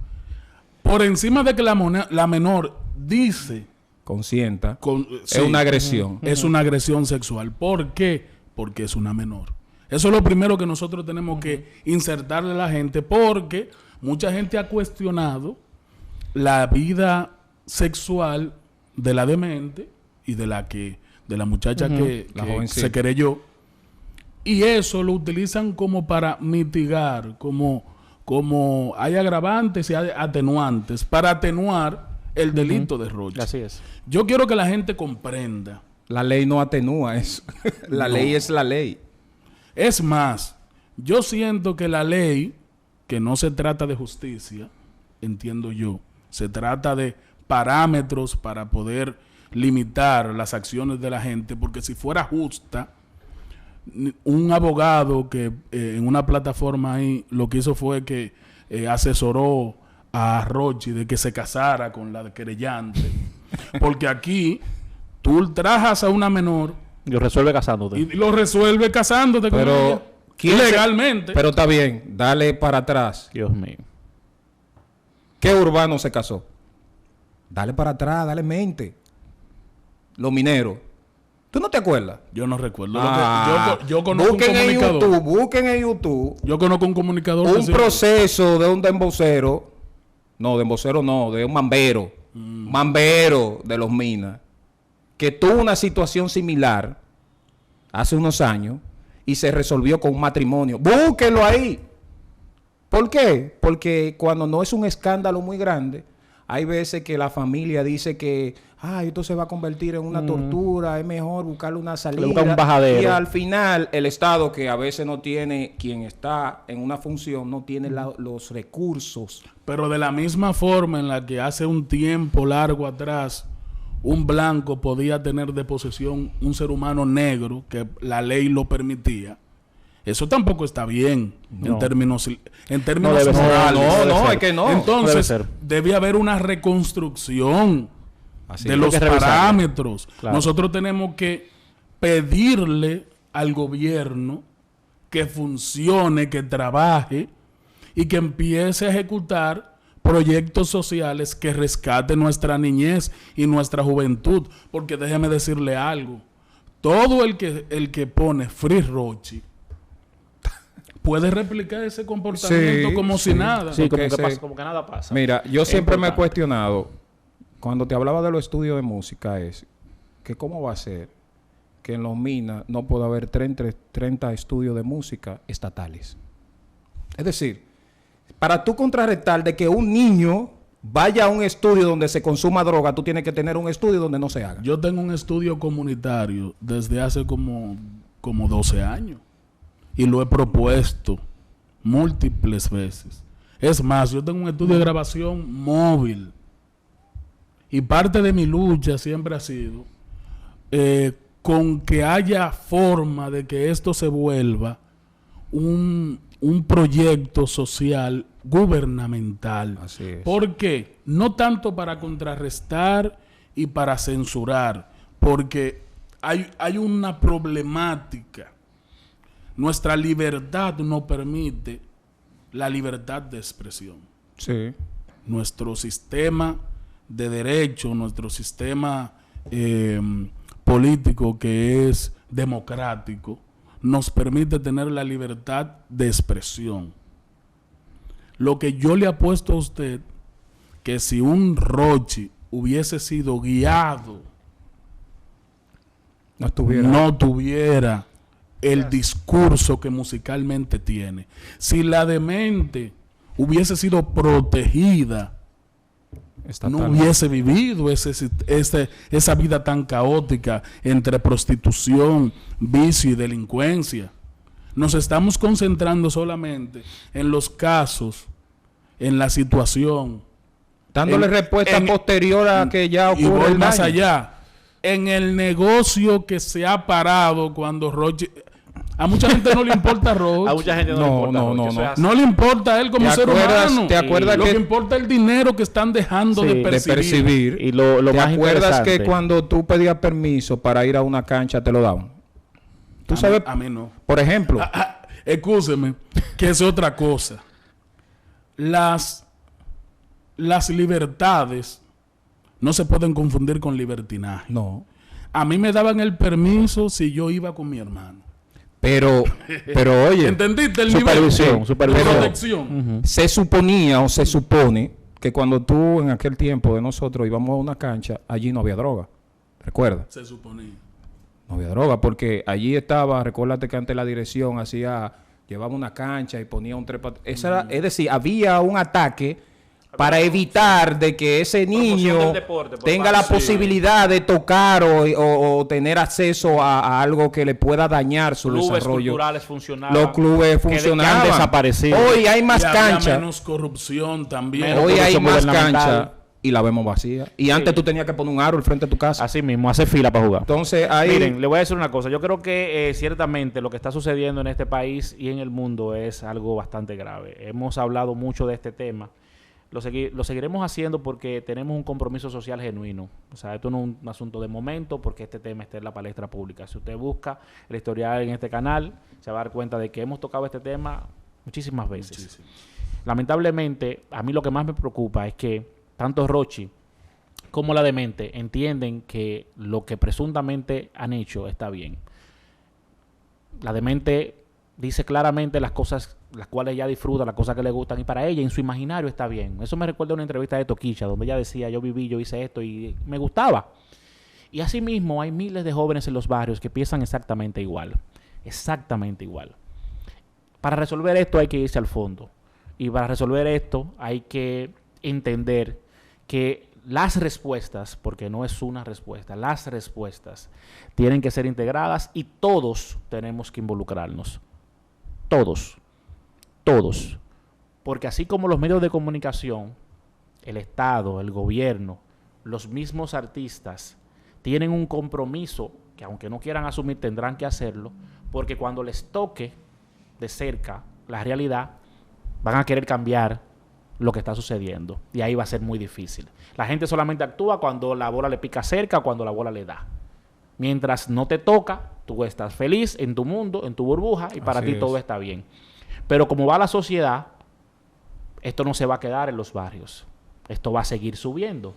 por encima de que la menor dice... Consienta. Sí, es una agresión. Es una agresión sexual. ¿Por qué? Porque es una menor. Eso es lo primero que nosotros tenemos que insertarle a la gente, porque mucha gente ha cuestionado la vida sexual de la demente y de la muchacha que se querelló, y eso lo utilizan como para mitigar, como hay agravantes y hay atenuantes para atenuar el delito de roche. Así es. Yo quiero que la gente comprenda. La ley no atenúa eso. La ley es la ley. Es más, yo siento que la ley, que no se trata de justicia, entiendo yo, se trata de parámetros para poder limitar las acciones de la gente, porque si fuera justa, un abogado que en una plataforma ahí lo que hizo fue que asesoró a Rochi de que se casara con la querellante, porque aquí tú ultrajas a una menor Lo resuelve casándote. y lo resuelve casándote con ella. Legalmente. Pero está bien, dale para atrás. Dios mío. ¿Qué urbano se casó? Dale para atrás, dale mente. Los mineros. ¿Tú no te acuerdas? Yo no recuerdo. Ah, Yo conozco busquen un comunicador. Busquen en YouTube Yo conozco un comunicador. un que sí. proceso de un dembocero. No, dembocero no, de un mambero. Mambero de los minas. Que tuvo una situación similar hace unos años y se resolvió con un matrimonio. Búsquenlo ahí. ¿Por qué? Porque cuando no es un escándalo muy grande, Hay veces que la familia dice que esto se va a convertir en una tortura, es mejor buscarle una salida. busca un bajadero. Y al final, el Estado, que a veces no tiene, quien está en una función, no tiene los recursos. Pero de la misma forma en la que hace un tiempo largo atrás un blanco podía tener de posesión un ser humano negro, que la ley lo permitía, eso tampoco está bien en términos debe ser. morales. Es que no. Entonces, Debe ser. debe haber una reconstrucción Así de es. los Hay que revisarlo. parámetros. Claro. Nosotros tenemos que pedirle al gobierno que funcione, que trabaje y que empiece a ejecutar proyectos sociales que rescaten nuestra niñez y nuestra juventud. Porque déjeme decirle algo. Todo el que pone Free Rochi puede replicar ese comportamiento Sí, como sí. si nada. Sí, como Porque que, se- como que nada pasa. Mira, yo Es siempre me he importante. cuestionado, cuando te hablaba de los estudios de música, es que cómo va a ser que en los minas no pueda haber 30 estudios de música estatales. Es decir, para tú contrarrestar de que un niño vaya a un estudio donde se consuma droga, tú tienes que tener un estudio donde no se haga. Yo tengo un estudio comunitario desde hace como 12 años y lo he propuesto múltiples veces. Es más, yo tengo un estudio de grabación móvil y parte de mi lucha siempre ha sido con que haya forma de que esto se vuelva un proyecto social gubernamental. Así es. ¿Por qué? No tanto para contrarrestar y para censurar, porque hay una problemática. Nuestra libertad no permite la libertad de expresión. Sí. Nuestro sistema de derecho, nuestro sistema político, que es democrático, nos permite tener la libertad de expresión. Lo que yo le apuesto a usted, que si un Rochi hubiese sido guiado, no tuviera el discurso que musicalmente tiene. Si la demente hubiese sido protegida, no hubiese vivido esa vida tan caótica entre prostitución, vicio y delincuencia. Nos estamos concentrando solamente en los casos, en la situación, Dándole respuesta posterior a que ya y ocurre voy el más daño. allá, en el negocio que se ha parado cuando Rochi... A mucha gente no le importa Rochi. A mucha gente no, le No, importa. no, Rochi, no, eso no. es así. No le importa a él como ¿Te ser acuerdas- humano. te acuerdas Lo que- que importa es el dinero que están dejando Sí, de percibir. percibir. Y lo ¿Te más acuerdas interesante, que cuando tú pedías permiso para ir a una cancha te lo daban? Tú sabes, A mí no. por ejemplo, Excúseme, que es otra cosa. Las libertades no se pueden confundir con libertinaje. no. A mí me daban el permiso si yo iba con mi hermano. Pero oye, ¿Entendiste el Supervisión, nivel? supervisión. Protección. se suponía o se supone que cuando tú en aquel tiempo de nosotros íbamos a una cancha, allí no había droga. Recuerda, Se suponía. no había droga porque allí estaba, recuérdate que antes la dirección llevaba una cancha y ponía un trepa. Es decir, había un ataque para evitar de que ese niño del deporte, por tenga parte. la Sí. posibilidad de tocar o tener acceso a algo que le pueda dañar su Clubes desarrollo. culturales funcionaban. Los clubes que funcionaban. han desaparecido. Hoy hay más Y había canchas. menos corrupción también. Menos Hoy hay corrupción más gubernamental. canchas y la vemos vacía. Y antes tú tenías que poner un aro al frente de tu casa. Así mismo, hace fila para jugar. Entonces ahí... Miren, le voy a decir una cosa. Yo creo que ciertamente lo que está sucediendo en este país y en el mundo es algo bastante grave. Hemos hablado mucho de este tema. Lo seguiremos haciendo porque tenemos un compromiso social genuino. O sea, esto no es un asunto de momento porque este tema está en la palestra pública. Si usted busca el historial en este canal, se va a dar cuenta de que hemos tocado este tema muchísimas veces. Muchísimo. Lamentablemente, a mí lo que más me preocupa es que tanto Rochi como la demente entienden que lo que presuntamente han hecho está bien. La demente dice claramente las cosas las cuales ella disfruta, las cosas que le gustan, y para ella en su imaginario está bien. Eso me recuerda a una entrevista de Toquicha donde ella decía, yo viví, yo hice esto y me gustaba. Y así mismo hay miles de jóvenes en los barrios que piensan exactamente igual. Exactamente igual. Para resolver esto hay que irse al fondo. Y para resolver esto hay que entender que las respuestas, porque no es una respuesta, las respuestas tienen que ser integradas y todos tenemos que involucrarnos. Todos. Porque así como los medios de comunicación, el Estado, el gobierno, los mismos artistas tienen un compromiso que aunque no quieran asumir tendrán que hacerlo, porque cuando les toque de cerca la realidad van a querer cambiar lo que está sucediendo y ahí va a ser muy difícil. La gente solamente actúa cuando la bola le pica cerca, cuando la bola le da. Mientras no te toca, tú estás feliz en tu mundo, en tu burbuja y para ti todo está bien. Pero como va la sociedad, esto no se va a quedar en los barrios. Esto va a seguir subiendo.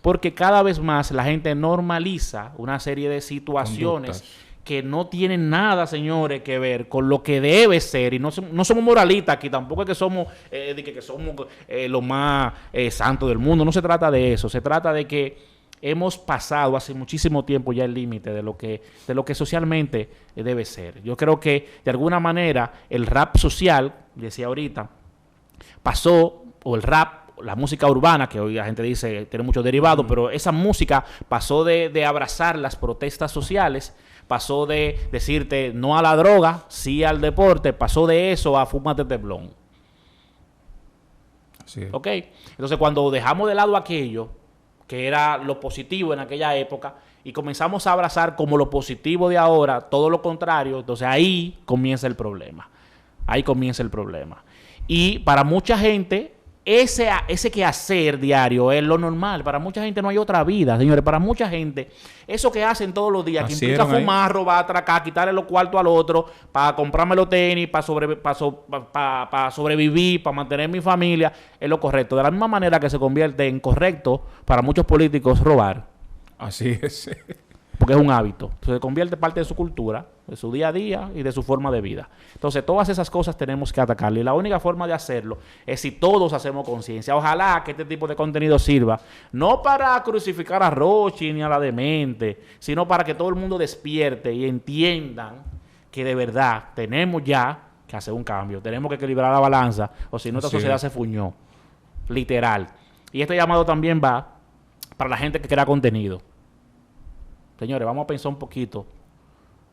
Porque cada vez más la gente normaliza una serie de situaciones que no tienen nada, señores, que ver con lo que debe ser. Y no somos moralistas aquí, tampoco es que somos, los más santos del mundo. No se trata de eso. Se trata de que hemos pasado hace muchísimo tiempo ya el límite de lo que socialmente debe ser. Yo creo que de alguna manera el rap social, decía ahorita, pasó, o el rap, la música urbana, que hoy la gente dice tiene muchos derivados, pero esa música pasó de abrazar las protestas sociales, pasó de decirte no a la droga, sí al deporte, pasó de eso a fúmate de blon. Sí. ¿Ok? Entonces cuando dejamos de lado aquello, que era lo positivo en aquella época, y comenzamos a abrazar como lo positivo de ahora, todo lo contrario, entonces ahí comienza el problema. Y para mucha gente, ese quehacer diario es lo normal. Para mucha gente no hay otra vida, señores. Para mucha gente, eso que hacen todos los días, que implica fumar, robar, atracar, quitarle los cuartos al otro, para comprarme los tenis, para sobrevivir, para mantener mi familia, es lo correcto. De la misma manera que se convierte en correcto para muchos políticos robar. Así es. Porque es un hábito. Se convierte en parte de su cultura, de su día a día y de su forma de vida. Entonces, todas esas cosas tenemos que atacarle. Y la única forma de hacerlo es si todos hacemos conciencia. Ojalá que este tipo de contenido sirva, no para crucificar a Rochi ni a la demente, sino para que todo el mundo despierte y entiendan que de verdad tenemos ya que hacer un cambio. Tenemos que equilibrar la balanza, o si no, esta sociedad se fuñó. Literal. Y este llamado también va para la gente que crea contenido. Señores, vamos a pensar un poquito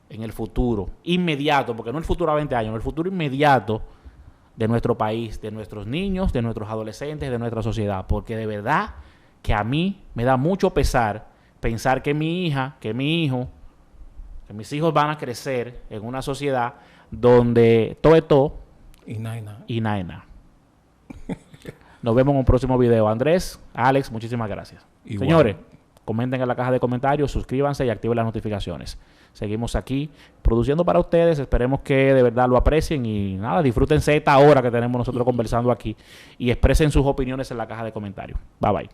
en el futuro inmediato, porque no el futuro a 20 años, el futuro inmediato de nuestro país, de nuestros niños, de nuestros adolescentes, de nuestra sociedad. Porque de verdad que a mí me da mucho pesar pensar que mi hija, que mi hijo, que mis hijos van a crecer en una sociedad donde todo es todo y nada. Nos vemos en un próximo video. Andrés, Alex, muchísimas gracias. Igual. Señores, comenten en la caja de comentarios, suscríbanse y activen las notificaciones. Seguimos aquí produciendo para ustedes. Esperemos que de verdad lo aprecien y nada, disfrútense esta hora que tenemos nosotros conversando aquí y expresen sus opiniones en la caja de comentarios. Bye bye.